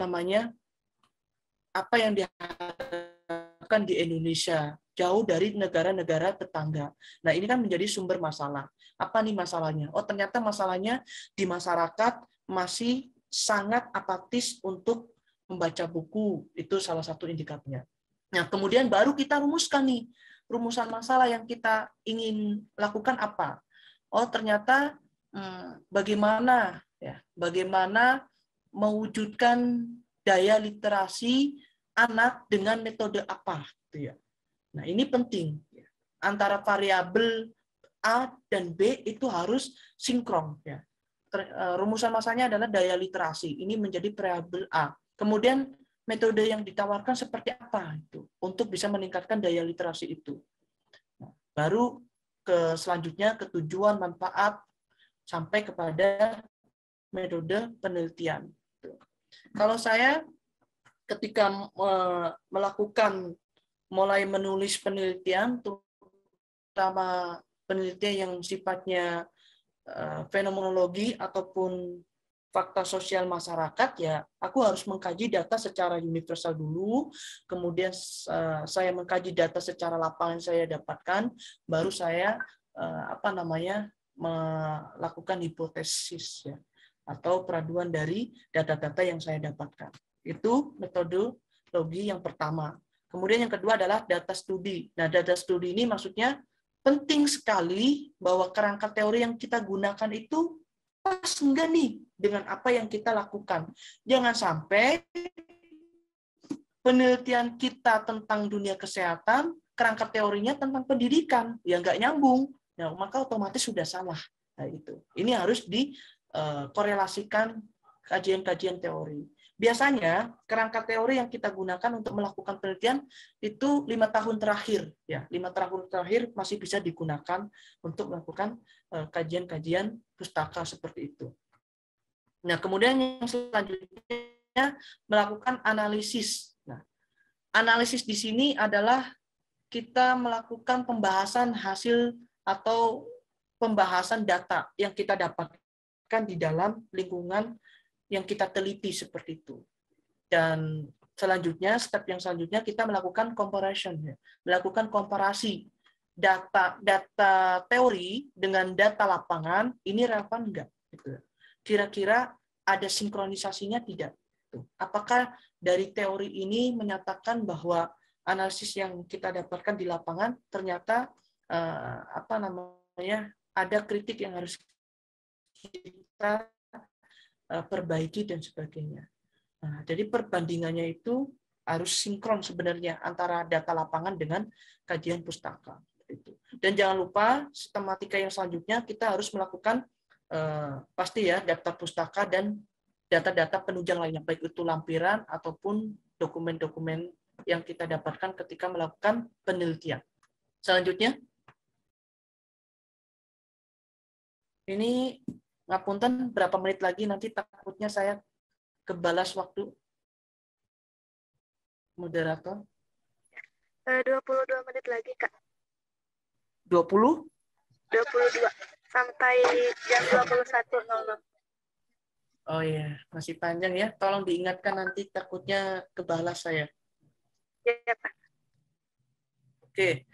yang diharapkan di Indonesia, jauh dari negara-negara tetangga. Nah, ini kan menjadi sumber masalah. Apa nih masalahnya? Oh, ternyata masalahnya di masyarakat masih sangat apatis untuk membaca buku. Itu salah satu indikatornya. Nah, kemudian baru kita rumuskan nih, rumusan masalah yang kita ingin lakukan apa? Oh, ternyata bagaimana mewujudkan daya literasi anak dengan metode apa, gitu ya. Nah, ini penting. Antara variabel A dan B itu harus sinkron, ya. Rumusan masanya adalah daya literasi. Ini menjadi variabel A. Kemudian metode yang ditawarkan seperti apa itu untuk bisa meningkatkan daya literasi itu. Nah, baru selanjutnya ke tujuan, manfaat, sampai kepada metode penelitian. Kalau saya ketika mulai menulis penelitian, terutama penelitian yang sifatnya fenomenologi ataupun fakta sosial masyarakat, ya aku harus mengkaji data secara universal dulu, kemudian saya mengkaji data secara lapangan saya dapatkan, baru saya melakukan hipotesis, ya, atau peraduan dari data-data yang saya dapatkan. Itu metodologi yang pertama. Kemudian yang kedua adalah data studi. Nah, data studi ini maksudnya penting sekali bahwa kerangka teori yang kita gunakan itu pas enggak nih dengan apa yang kita lakukan. Jangan sampai penelitian kita tentang dunia kesehatan, kerangka teorinya tentang pendidikan, ya nggak nyambung. Nah, maka otomatis sudah salah. Nah, itu. Ini harus dikorelasikan kajian-kajian teori. Biasanya kerangka teori yang kita gunakan untuk melakukan penelitian itu 5 tahun terakhir, ya 5 tahun terakhir masih bisa digunakan untuk melakukan kajian-kajian pustaka seperti itu. Nah, kemudian yang selanjutnya melakukan analisis. Nah, analisis di sini adalah kita melakukan pembahasan hasil atau pembahasan data yang kita dapatkan di dalam lingkungan yang kita teliti seperti itu. Dan selanjutnya, step yang selanjutnya kita melakukan comparison, melakukan komparasi data teori dengan data lapangan, ini relevan enggak? Kira-kira ada sinkronisasinya tidak? Apakah dari teori ini menyatakan bahwa analisis yang kita dapatkan di lapangan ternyata ada kritik yang harus kita perbaiki dan sebagainya. Nah, jadi perbandingannya itu harus sinkron sebenarnya antara data lapangan dengan kajian pustaka. Dan jangan lupa sistematika yang selanjutnya kita harus melakukan pasti ya daftar pustaka dan data-data penunjang lainnya, baik itu lampiran ataupun dokumen-dokumen yang kita dapatkan ketika melakukan penelitian. Selanjutnya, ini ngapunten berapa menit lagi, nanti takutnya saya kebalas waktu. Moderator. 22 menit lagi, Kak. 20? 22. Sampai jam 21.00. Oh iya, masih panjang ya. Tolong diingatkan nanti, takutnya kebalas saya. Ya, Pak. Oke,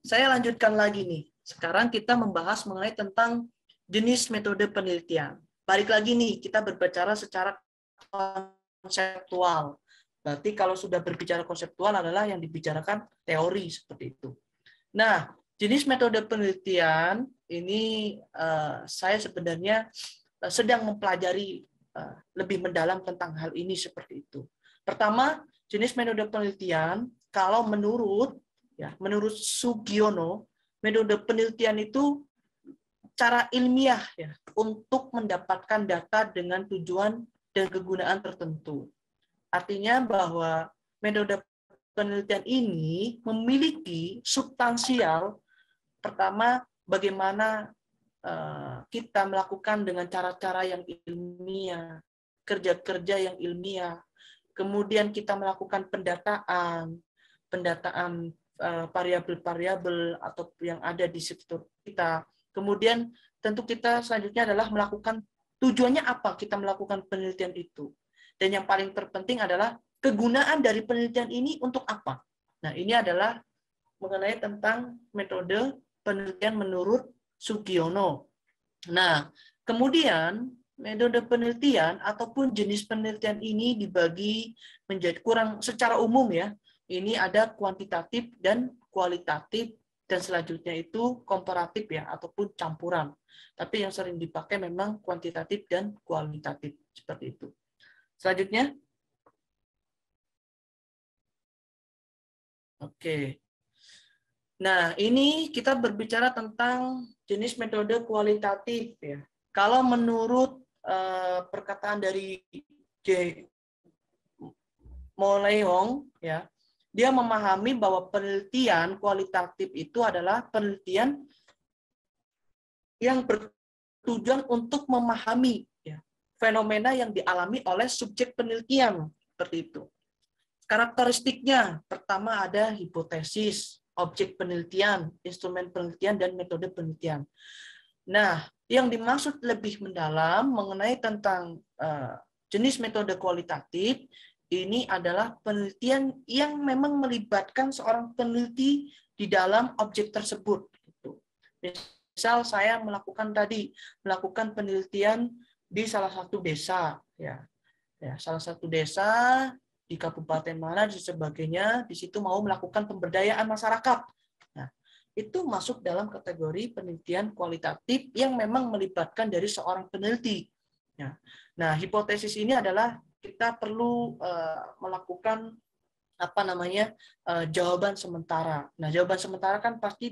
saya lanjutkan lagi nih. Sekarang kita membahas mengenai tentang jenis metode penelitian. Balik lagi nih, kita berbicara secara konseptual. Berarti kalau sudah berbicara konseptual adalah yang dibicarakan teori seperti itu. Nah, jenis metode penelitian ini saya sebenarnya sedang mempelajari lebih mendalam tentang hal ini seperti itu. Pertama, jenis metode penelitian kalau menurut Sugiono, metode penelitian itu cara ilmiah ya untuk mendapatkan data dengan tujuan dan kegunaan tertentu. Artinya bahwa metode penelitian ini memiliki substansial. Pertama, bagaimana kita melakukan dengan cara-cara yang ilmiah, kerja-kerja yang ilmiah. Kemudian kita melakukan pendataan variabel-variabel atau yang ada di sekitar kita. Kemudian tentu kita selanjutnya adalah melakukan tujuannya apa kita melakukan penelitian itu. Dan yang paling terpenting adalah kegunaan dari penelitian ini untuk apa. Nah, ini adalah mengenai tentang metode penelitian menurut Sugiono. Nah, kemudian metode penelitian ataupun jenis penelitian ini dibagi menjadi kurang secara umum ya. Ini ada kuantitatif dan kualitatif, dan selanjutnya itu komparatif ya ataupun campuran. Tapi yang sering dipakai memang kuantitatif dan kualitatif seperti itu. Selanjutnya. Oke. Nah, ini kita berbicara tentang jenis metode kualitatif ya. Kalau menurut perkataan dari J. Moleong ya, dia memahami bahwa penelitian kualitatif itu adalah penelitian yang bertujuan untuk memahami ya, fenomena yang dialami oleh subjek penelitian seperti itu. Karakteristiknya, pertama ada hipotesis, objek penelitian, instrumen penelitian, dan metode penelitian. Nah, yang dimaksud lebih mendalam mengenai tentang jenis metode kualitatif, ini adalah penelitian yang memang melibatkan seorang peneliti di dalam objek tersebut. Misal saya melakukan penelitian di salah satu desa, ya salah satu desa di kabupaten mana dan sebagainya, di situ mau melakukan pemberdayaan masyarakat. Nah, itu masuk dalam kategori penelitian kualitatif yang memang melibatkan dari seorang peneliti. Nah, hipotesis ini adalah kita perlu melakukan jawaban sementara. Nah, jawaban sementara kan pasti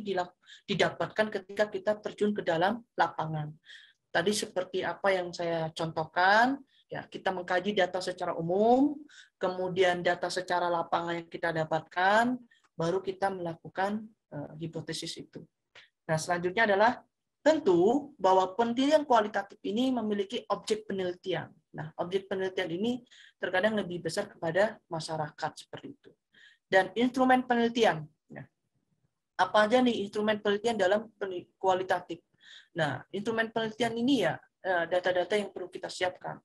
didapatkan ketika kita terjun ke dalam lapangan. Tadi seperti apa yang saya contohkan, ya, kita mengkaji data secara umum, kemudian data secara lapangan yang kita dapatkan, baru kita melakukan hipotesis itu. Nah, selanjutnya adalah tentu bahwa penelitian kualitatif ini memiliki objek penelitian. Nah, objek penelitian ini terkadang lebih besar kepada masyarakat seperti itu. Dan instrumen penelitian. Nah, apa aja nih instrumen penelitian dalam kualitatif? Nah, instrumen penelitian ini ya data-data yang perlu kita siapkan.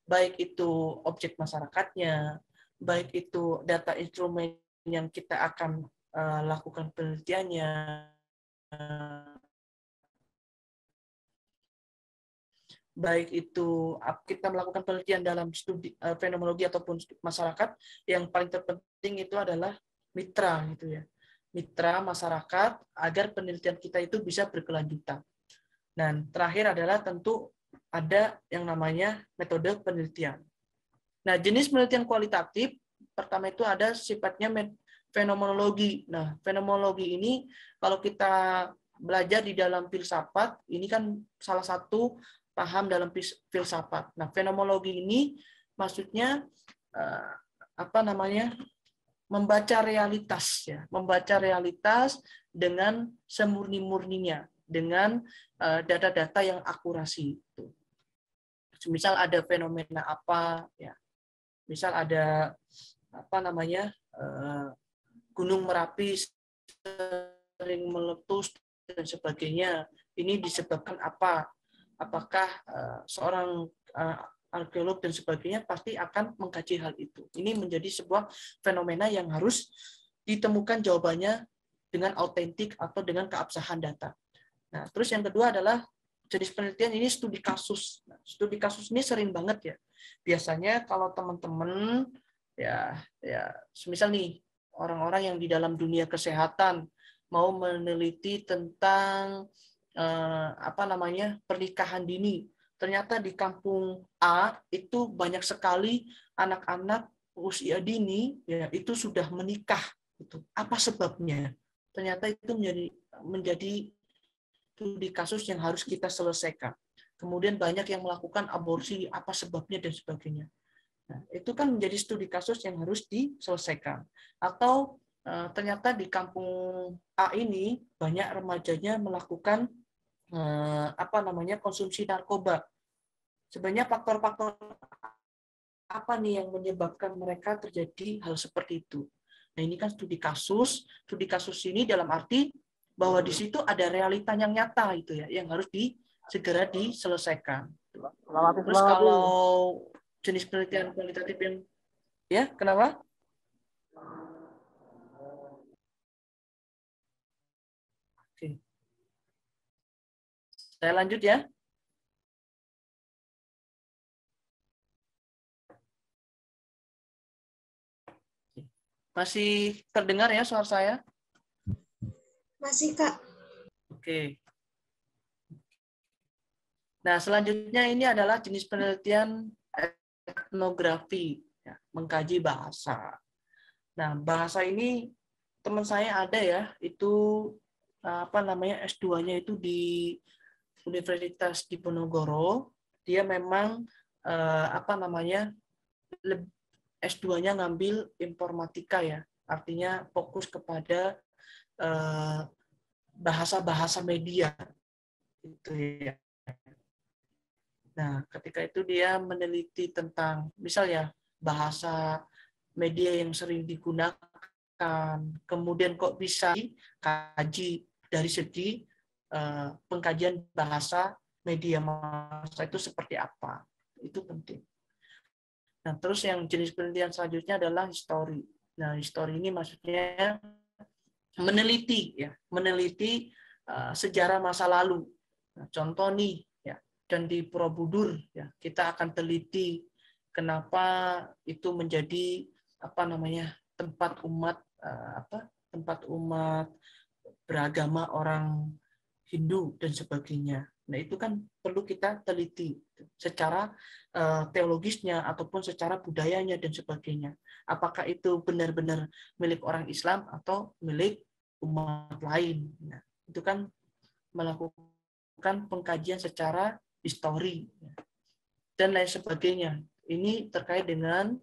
Baik itu objek masyarakatnya, baik itu data instrumen yang kita akan lakukan penelitiannya, baik itu kita melakukan penelitian dalam studi fenomenologi ataupun masyarakat, yang paling terpenting itu adalah mitra gitu ya. Mitra masyarakat agar penelitian kita itu bisa berkelanjutan. Dan terakhir adalah tentu ada yang namanya metode penelitian. Nah, jenis penelitian kualitatif pertama itu ada sifatnya fenomenologi. Nah, fenomenologi ini kalau kita belajar di dalam filsafat, ini kan salah satu paham dalam filsafat. Nah, fenomenologi ini maksudnya membaca realitas ya, membaca realitas dengan semurni-murninya, dengan data-data yang akurasi. Misal ada fenomena apa, ya, misal ada Gunung Merapi sering meletus dan sebagainya. Ini disebabkan apa? Apakah seorang arkeolog dan sebagainya pasti akan mengkaji hal itu. Ini menjadi sebuah fenomena yang harus ditemukan jawabannya dengan autentik atau dengan keabsahan data. Nah, terus yang kedua adalah jenis penelitian ini studi kasus. Nah, studi kasus ini sering banget ya. Biasanya kalau teman-teman ya semisal nih orang-orang yang di dalam dunia kesehatan mau meneliti tentang pernikahan dini. Ternyata di kampung A itu banyak sekali anak-anak usia dini ya itu sudah menikah. Apa sebabnya? Ternyata itu menjadi studi kasus yang harus kita selesaikan. Kemudian banyak yang melakukan aborsi, apa sebabnya dan sebagainya. Nah, itu kan menjadi studi kasus yang harus diselesaikan. Atau ternyata di kampung A ini banyak remajanya melakukan konsumsi narkoba. Sebenarnya faktor-faktor apa nih yang menyebabkan mereka terjadi hal seperti itu. Nah, ini kan studi kasus. Studi kasus ini dalam arti bahwa di situ ada realita yang nyata itu ya, yang harus segera diselesaikan. Terus kalau jenis penelitian kualitatif yang ya, kenapa? Oke. Saya lanjut ya. Masih terdengar ya suara saya? Masih, Kak. Oke. Nah, selanjutnya ini adalah jenis penelitian etnografi, ya, mengkaji bahasa. Nah, bahasa ini teman saya ada ya, itu S2-nya itu di Universitas Diponegoro. Dia memang S2-nya ngambil informatika ya, artinya fokus kepada bahasa-bahasa media itu ya. Nah, ketika itu dia meneliti tentang misalnya bahasa media yang sering digunakan, kemudian kok bisa dikaji dari segi pengkajian bahasa media massa itu seperti apa. Itu penting. Nah, terus yang jenis penelitian selanjutnya adalah histori. Nah, histori ini maksudnya meneliti sejarah masa lalu. Nah, contoh nih ya, dan di Borobudur ya, kita akan teliti kenapa itu menjadi tempat umat beragama orang Hindu dan sebagainya. Nah, itu kan perlu kita teliti secara teologisnya ataupun secara budayanya dan sebagainya. Apakah itu benar-benar milik orang Islam atau milik umat lain. Nah, itu kan melakukan pengkajian secara histori dan lain sebagainya. Ini terkait dengan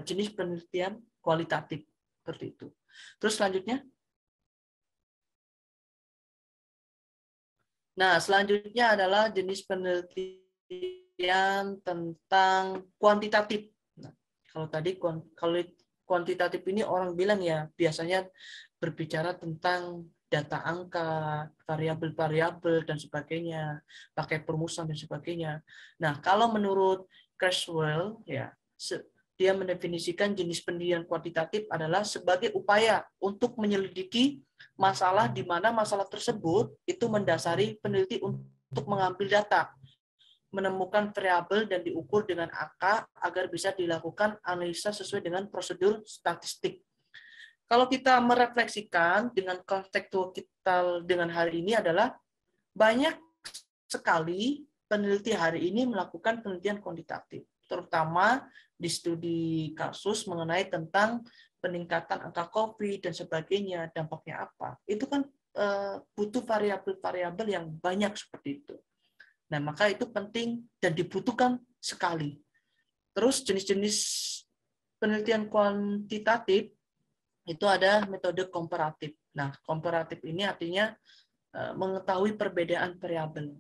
jenis penelitian kualitatif seperti itu. Terus selanjutnya. Nah, selanjutnya adalah jenis penelitian tentang kuantitatif. Nah, kalau tadi kuantitatif ini orang bilang ya biasanya berbicara tentang data angka, variabel-variabel dan sebagainya, pakai perumusan dan sebagainya. Nah, kalau menurut Creswell ya dia mendefinisikan jenis penelitian kuantitatif adalah sebagai upaya untuk menyelidiki masalah di mana masalah tersebut itu mendasari peneliti untuk mengambil data, menemukan variabel dan diukur dengan angka agar bisa dilakukan analisa sesuai dengan prosedur statistik. Kalau kita merefleksikan dengan kontekstual dengan hari ini adalah banyak sekali peneliti hari ini melakukan penelitian kuantitatif, terutama di studi kasus mengenai tentang peningkatan angka COVID dan sebagainya, dampaknya apa. Itu kan butuh variabel-variabel yang banyak seperti itu. Nah, maka itu penting dan dibutuhkan sekali. Terus jenis-jenis penelitian kuantitatif itu ada metode komparatif. Nah, komparatif ini artinya mengetahui perbedaan variabel.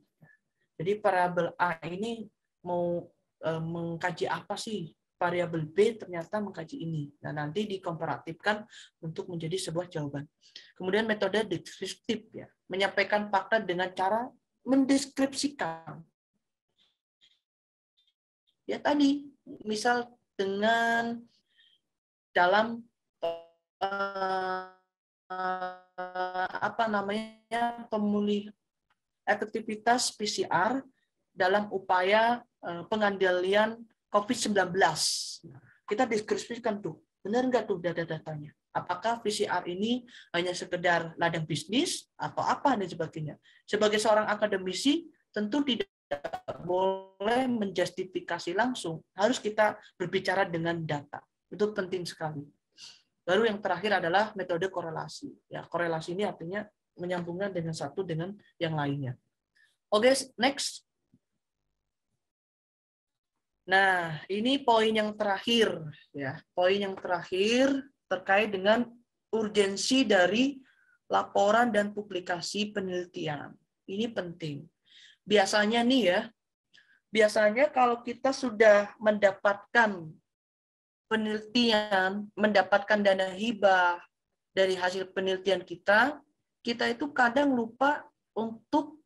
Jadi variabel A ini mau mengkaji apa sih? Variabel B ternyata mengkaji ini. Nah, nanti dikomparatifkan untuk menjadi sebuah jawaban. Kemudian metode deskriptif ya, menyampaikan fakta dengan cara mendeskripsikan. Ya tadi, misal dengan dalam pemulih efektivitas PCR dalam upaya pengendalian COVID-19. Kita deskripsikan tuh, benar nggak tuh data-datanya? Apakah PCR ini hanya sekedar ladang bisnis atau apa dan sebagainya? Sebagai seorang akademisi, tentu tidak boleh menjustifikasi langsung. Harus kita berbicara dengan data. Itu penting sekali. Baru yang terakhir adalah metode korelasi. Ya, korelasi ini artinya menyambungkan dengan satu dengan yang lainnya. Oke, next. Nah, ini poin yang terakhir ya. Poin yang terakhir terkait dengan urgensi dari laporan dan publikasi penelitian. Ini penting. Biasanya nih ya, biasanya kalau kita sudah mendapatkan penelitian, mendapatkan dana hibah dari hasil penelitian kita itu kadang lupa untuk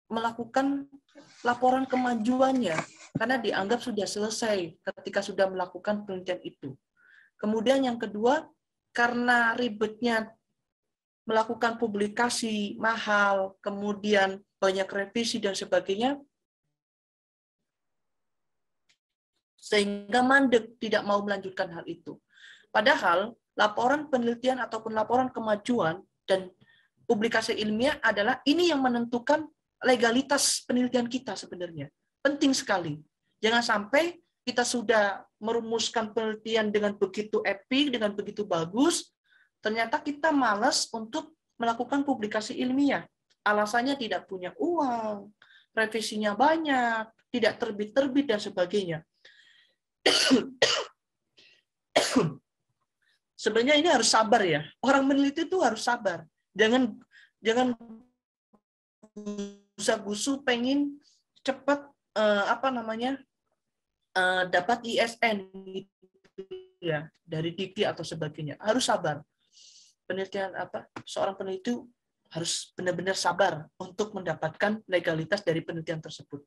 melakukan laporan kemajuannya karena dianggap sudah selesai ketika sudah melakukan penelitian itu. Kemudian yang kedua, karena ribetnya melakukan publikasi mahal, kemudian banyak revisi dan sebagainya, sehingga mandek tidak mau melanjutkan hal itu. Padahal laporan penelitian ataupun laporan kemajuan dan publikasi ilmiah adalah ini yang menentukan legalitas penelitian kita sebenarnya. Penting sekali. Jangan sampai kita sudah merumuskan penelitian dengan begitu epik, dengan begitu bagus, ternyata kita malas untuk melakukan publikasi ilmiah. Alasannya tidak punya uang, revisinya banyak, tidak terbit-terbit, dan sebagainya. Sebenarnya ini harus sabar ya. Orang meneliti itu harus sabar. Jangan gusa-gusu pengen cepat dapat ISN gitu ya dari DIKI atau sebagainya. Harus sabar. Penelitian seorang peneliti harus benar-benar sabar untuk mendapatkan legalitas dari penelitian tersebut.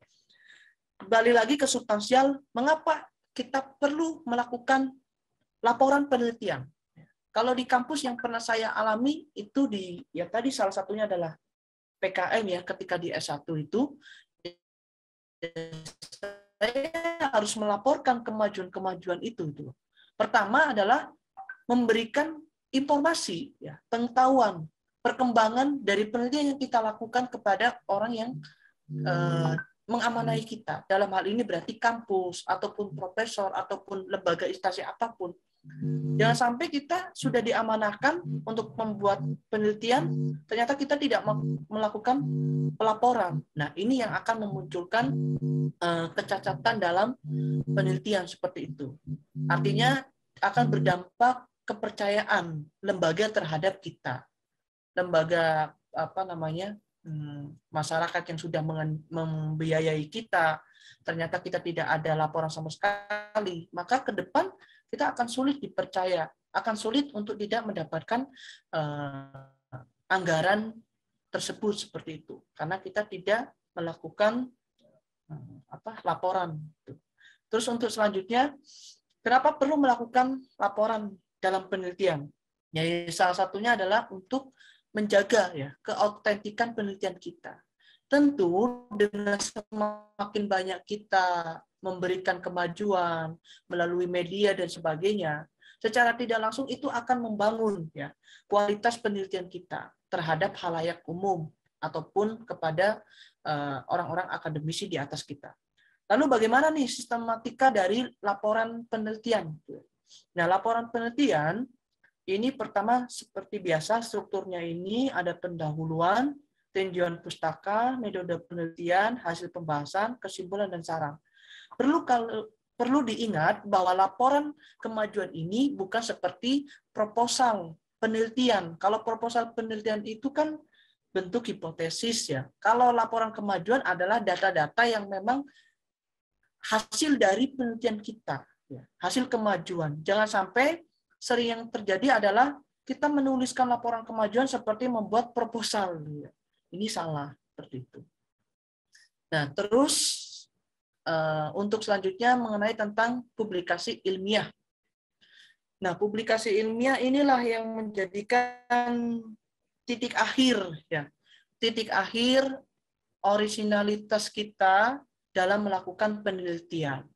Kembali lagi ke substansial, mengapa kita perlu melakukan laporan penelitian? Kalau di kampus yang pernah saya alami itu tadi salah satunya adalah PKM ya, ketika di S1 itu saya harus melaporkan kemajuan-kemajuan itu. Pertama adalah memberikan informasi, ya, pengetahuan, perkembangan dari penelitian yang kita lakukan kepada orang yang mengamanai kita. Dalam hal ini berarti kampus, ataupun profesor, ataupun lembaga instansi apapun. Jangan sampai kita sudah diamanahkan untuk membuat penelitian, ternyata kita tidak melakukan pelaporan. Nah, ini yang akan memunculkan kecacatan dalam penelitian seperti itu. Artinya akan berdampak kepercayaan lembaga terhadap kita. Lembaga masyarakat yang sudah membiayai kita, ternyata kita tidak ada laporan sama sekali, maka ke depan kita akan sulit dipercaya, akan sulit untuk tidak mendapatkan anggaran tersebut seperti itu, karena kita tidak melakukan laporan. Terus untuk selanjutnya, kenapa perlu melakukan laporan dalam penelitian? Ya, salah satunya adalah untuk menjaga ya keautentikan penelitian kita. Tentu dengan semakin banyak kita memberikan kemajuan melalui media dan sebagainya, secara tidak langsung itu akan membangun ya kualitas penelitian kita terhadap khalayak umum ataupun kepada orang-orang akademisi di atas kita. Lalu bagaimana nih sistematika dari laporan penelitian? Nah, laporan penelitian ini pertama seperti biasa strukturnya ini ada pendahuluan, tinjauan pustaka, metode penelitian, hasil pembahasan, kesimpulan, dan saran. Perlu diingat bahwa laporan kemajuan ini bukan seperti proposal penelitian. Kalau proposal penelitian itu kan bentuk hipotesis ya. Kalau laporan kemajuan adalah data-data yang memang hasil dari penelitian kita, ya, hasil kemajuan. Jangan sampai sering yang terjadi adalah kita menuliskan laporan kemajuan seperti membuat proposal. Ya. Ini salah seperti itu. Nah, terus untuk selanjutnya mengenai tentang publikasi ilmiah. Nah, publikasi ilmiah inilah yang menjadikan titik akhir, ya, titik akhir originalitas kita dalam melakukan penelitian.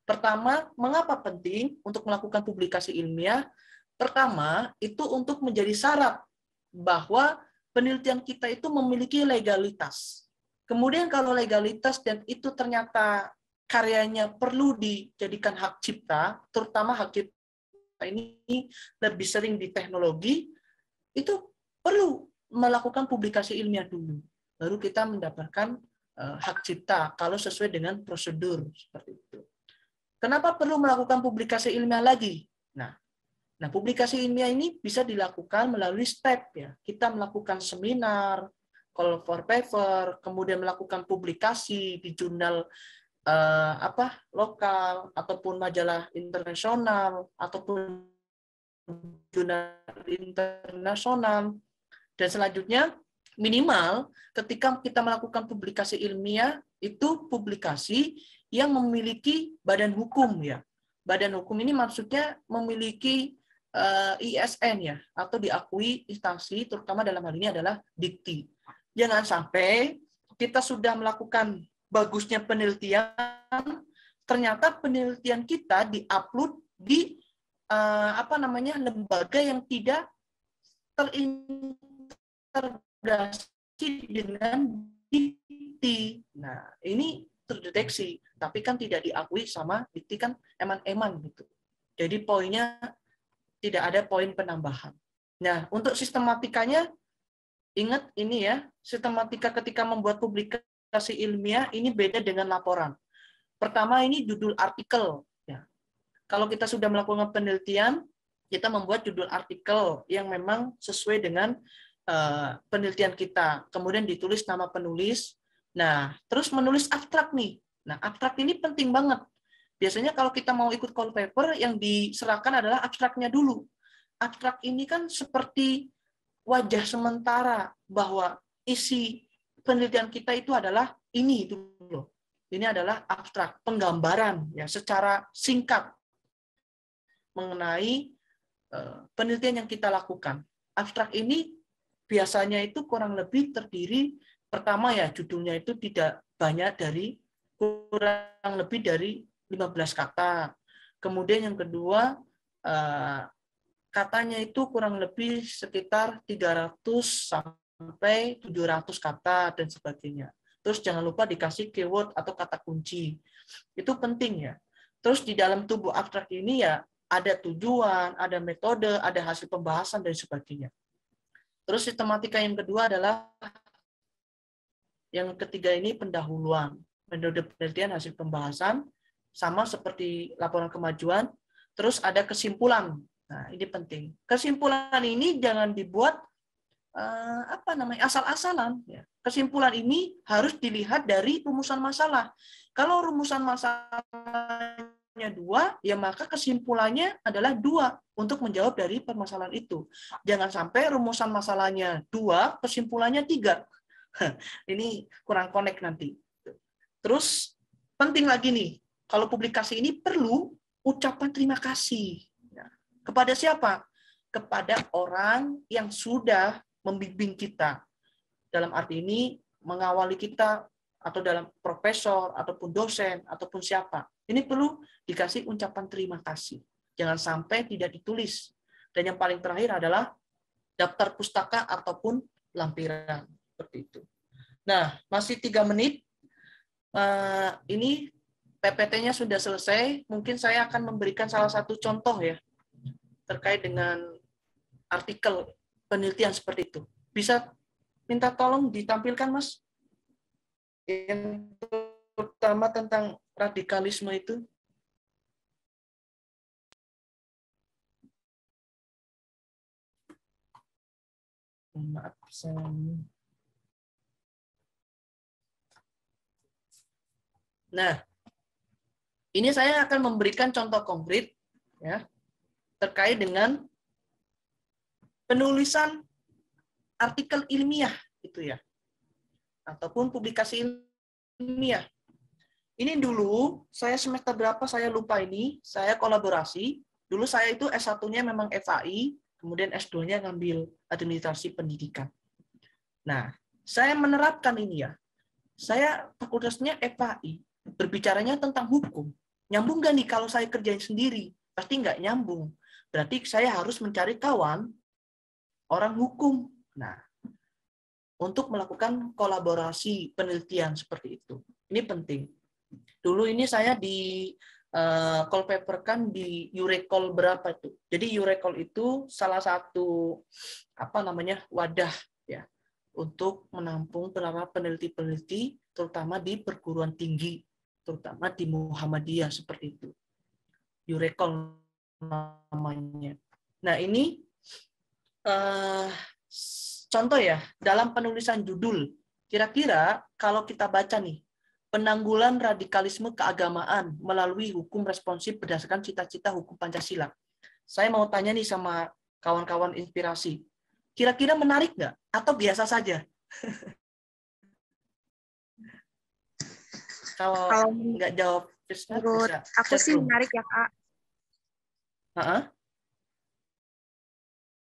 Pertama, mengapa penting untuk melakukan publikasi ilmiah? Pertama, itu untuk menjadi syarat bahwa penelitian kita itu memiliki legalitas. Kemudian kalau legalitas dan itu ternyata karyanya perlu dijadikan hak cipta, terutama hak cipta ini lebih sering di teknologi, itu perlu melakukan publikasi ilmiah dulu. Baru kita mendapatkan hak cipta kalau sesuai dengan prosedur seperti itu. Kenapa perlu melakukan publikasi ilmiah lagi? Nah, publikasi ilmiah ini bisa dilakukan melalui step ya. Kita melakukan seminar, call for paper, kemudian melakukan publikasi di jurnal lokal ataupun majalah internasional ataupun jurnal internasional, dan selanjutnya minimal ketika kita melakukan publikasi ilmiah itu publikasi yang memiliki badan hukum ya. Badan hukum ini maksudnya memiliki ISN ya, atau diakui instansi, terutama dalam hal ini adalah Dikti. Jangan sampai kita sudah melakukan bagusnya penelitian, ternyata penelitian kita diupload di lembaga yang tidak terintegrasi dengan Dikti. Nah, ini terdeteksi, tapi kan tidak diakui sama Dikti, kan eman-eman gitu. Jadi poinnya tidak ada poin penambahan. Nah, untuk sistematikanya, ingat ini ya, sistematika ketika membuat publikasi ilmiah ini beda dengan laporan. Pertama ini judul artikel. Ya. Kalau kita sudah melakukan penelitian, kita membuat judul artikel yang memang sesuai dengan penelitian kita. Kemudian ditulis nama penulis. Nah, terus menulis abstrak nih. Nah, abstrak ini penting banget. Biasanya kalau kita mau ikut call paper, yang diserahkan adalah abstraknya dulu. Abstrak ini kan seperti wajah sementara bahwa isi penelitian kita itu adalah ini dulu. Ini adalah abstrak, penggambaran ya secara singkat mengenai penelitian yang kita lakukan. Abstrak ini biasanya itu kurang lebih terdiri, pertama ya judulnya itu tidak banyak dari kurang lebih dari 15 kata. Kemudian yang kedua, katanya itu kurang lebih sekitar 300 sampai 700 kata dan sebagainya. Terus jangan lupa dikasih keyword atau kata kunci. Itu penting ya. Terus di dalam tubuh abstrak ini ya ada tujuan, ada metode, ada hasil pembahasan dan sebagainya. Terus sistematika yang kedua adalah yang ketiga ini pendahuluan. Metode penelitian hasil pembahasan sama seperti laporan kemajuan. Terus ada kesimpulan. Nah, ini penting. Kesimpulan ini jangan dibuat asal-asalan. Ya. Kesimpulan ini harus dilihat dari rumusan masalah. Kalau rumusan masalahnya 2, ya maka kesimpulannya adalah 2 untuk menjawab dari permasalahan itu. Jangan sampai rumusan masalahnya 2, kesimpulannya 3. Ini kurang connect nanti. Terus penting lagi nih, kalau publikasi ini perlu ucapan terima kasih. Ya. Kepada siapa? Kepada orang yang sudah membimbing kita. Dalam arti ini mengawali kita atau dalam profesor ataupun dosen ataupun siapa. Ini perlu dikasih ucapan terima kasih. Jangan sampai tidak ditulis. Dan yang paling terakhir adalah daftar pustaka ataupun lampiran seperti itu. Nah, masih 3 menit. Ini PPT-nya sudah selesai. Mungkin saya akan memberikan salah satu contoh ya terkait dengan artikel penelitian seperti itu. Bisa minta tolong ditampilkan, Mas? Yang terutama tentang radikalisme itu. Maaf, Nah, ini saya akan memberikan contoh konkret ya terkait dengan penulisan artikel ilmiah itu ya, ataupun publikasi ilmiah. Ini dulu saya semester berapa saya lupa ini, saya kolaborasi. Dulu saya itu S1-nya memang FAI, kemudian S2-nya ngambil administrasi pendidikan. Nah, saya menerapkan ini ya. Saya fakultasnya FAI, berbicaranya tentang hukum. Nyambung nggak nih kalau saya kerjain sendiri? Pasti nggak nyambung. Berarti saya harus mencari kawan orang hukum. Nah, untuk melakukan kolaborasi penelitian seperti itu. Ini penting. Dulu ini saya di call paper kan di Eurecall berapa itu. Jadi Eurecall itu salah satu wadah ya untuk menampung para peneliti-peneliti terutama di perguruan tinggi, terutama di Muhammadiyah seperti itu. Eurecall namanya. Nah, ini contoh ya dalam penulisan judul. Kira-kira kalau kita baca nih, penanggulan radikalisme keagamaan melalui hukum responsif berdasarkan cita-cita hukum Pancasila. Saya mau tanya nih sama kawan-kawan inspirasi. Kira-kira menarik nggak? Atau biasa saja? Kalau nggak jawab, menurut aku sih menarik ya, Kak.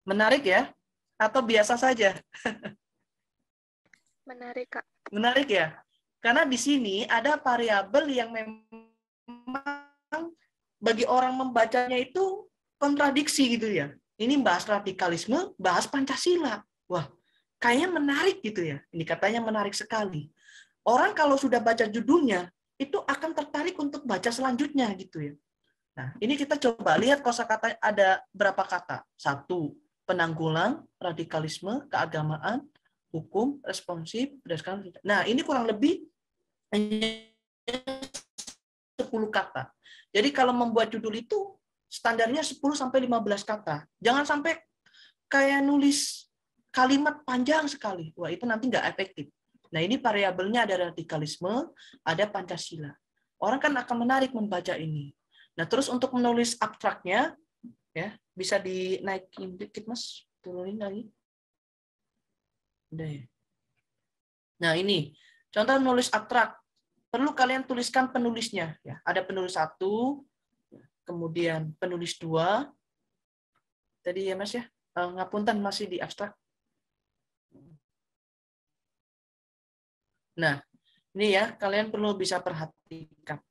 Menarik ya? Atau biasa saja? Menarik, Kak. Menarik ya? Karena di sini ada variabel yang memang bagi orang membacanya itu kontradiksi gitu ya. Ini bahas radikalisme, bahas Pancasila. Wah, kayaknya menarik gitu ya. Ini katanya menarik sekali. Orang kalau sudah baca judulnya, itu akan tertarik untuk baca selanjutnya gitu ya. Nah, ini kita coba lihat kosakata ada berapa kata. 1, penanggulan, radikalisme, keagamaan, hukum, responsif, berdasarkan. Nah, ini kurang lebih 10 kata. Jadi kalau membuat judul itu standarnya 10 sampai 15 kata. Jangan sampai kayak nulis kalimat panjang sekali. Wah, itu nanti nggak efektif. Nah, ini variabelnya ada radikalisme, ada Pancasila. Orang kan akan menarik membaca ini. Nah, terus untuk menulis abstraknya, ya bisa dinaikin dikit, Mas. Turunin lagi. Udah ya. Nah, ini contoh menulis abstrak. Perlu kalian tuliskan penulisnya. Ya, ada penulis 1, kemudian penulis 2. Tadi ya, Mas ya. Ngapunten masih di abstrak. Nah, ini ya, kalian perlu bisa perhatikan.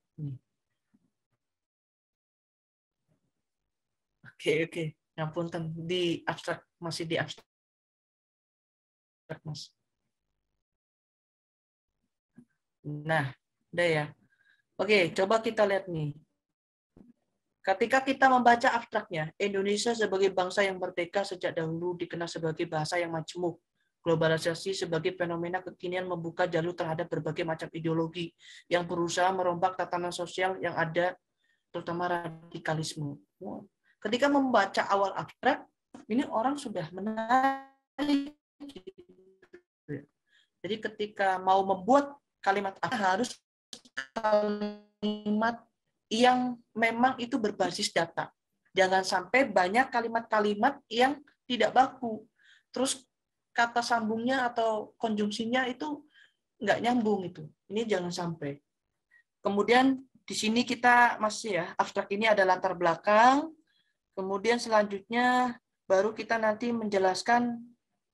Oke. Ngapunten di abstrak, masih di abstrak, Mas. Nah, udah ya. Oke, coba kita lihat nih. Ketika kita membaca abstraknya, Indonesia sebagai bangsa yang merdeka sejak dahulu dikenal sebagai bahasa yang majemuk. Globalisasi sebagai fenomena kekinian membuka jalur terhadap berbagai macam ideologi yang berusaha merombak tatanan sosial yang ada, terutama radikalisme. Ketika membaca awal abstrak, ini orang sudah menarik. Jadi ketika mau membuat kalimat harus kalimat yang memang itu berbasis data. Jangan sampai banyak kalimat-kalimat yang tidak baku. Terus kata sambungnya atau konjungsinya itu nggak nyambung itu. Ini jangan sampai. Kemudian di sini kita masih ya, abstrak ini ada latar belakang. Kemudian selanjutnya baru kita nanti menjelaskan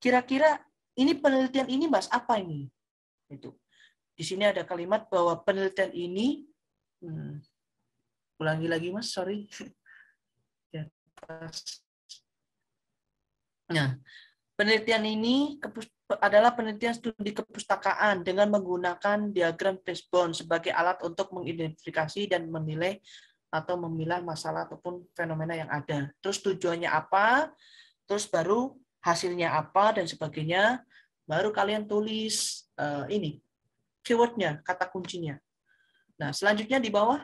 kira-kira ini penelitian ini Mas apa ini? Itu. Di sini ada kalimat bahwa penelitian ini ulangi lagi Mas, sorry. Nah, penelitian ini adalah penelitian studi kepustakaan dengan menggunakan diagram Fishbone sebagai alat untuk mengidentifikasi dan menilai atau memilah masalah ataupun fenomena yang ada. Terus tujuannya apa, terus baru hasilnya apa, dan sebagainya. Baru kalian tulis ini, keyword-nya, kata kuncinya. Nah, selanjutnya di bawah.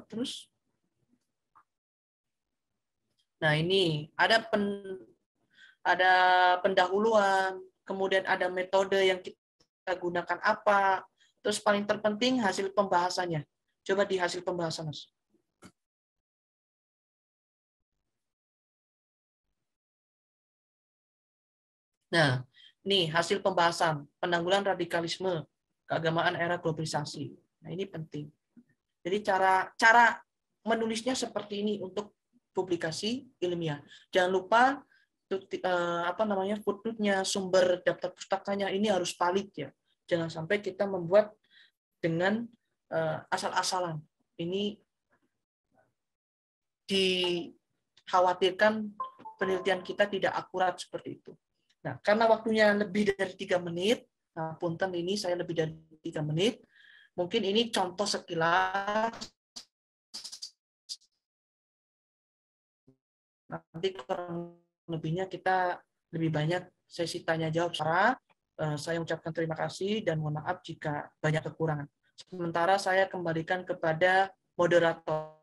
Terus. Nah, ini ada pendahuluan, kemudian ada metode yang kita gunakan apa, terus paling terpenting hasil pembahasannya. Coba di hasil pembahasan, Mas. Nah, ini hasil pembahasan penanggulan radikalisme keagamaan era globalisasi. Nah, ini penting. Jadi cara menulisnya seperti ini untuk publikasi ilmiah. Jangan lupa footnote-nya, sumber daftar pustakanya ini harus valid ya. Jangan sampai kita membuat dengan asal-asalan. Ini dikhawatirkan penelitian kita tidak akurat seperti itu. Nah, karena waktunya lebih dari 3 menit, punten ini saya lebih dari 3 menit, Mungkin ini contoh sekilas. Nanti kurang lebihnya kita lebih banyak sesi tanya jawab. Saya ucapkan terima kasih dan mohon maaf jika banyak kekurangan. Sementara saya kembalikan kepada moderator.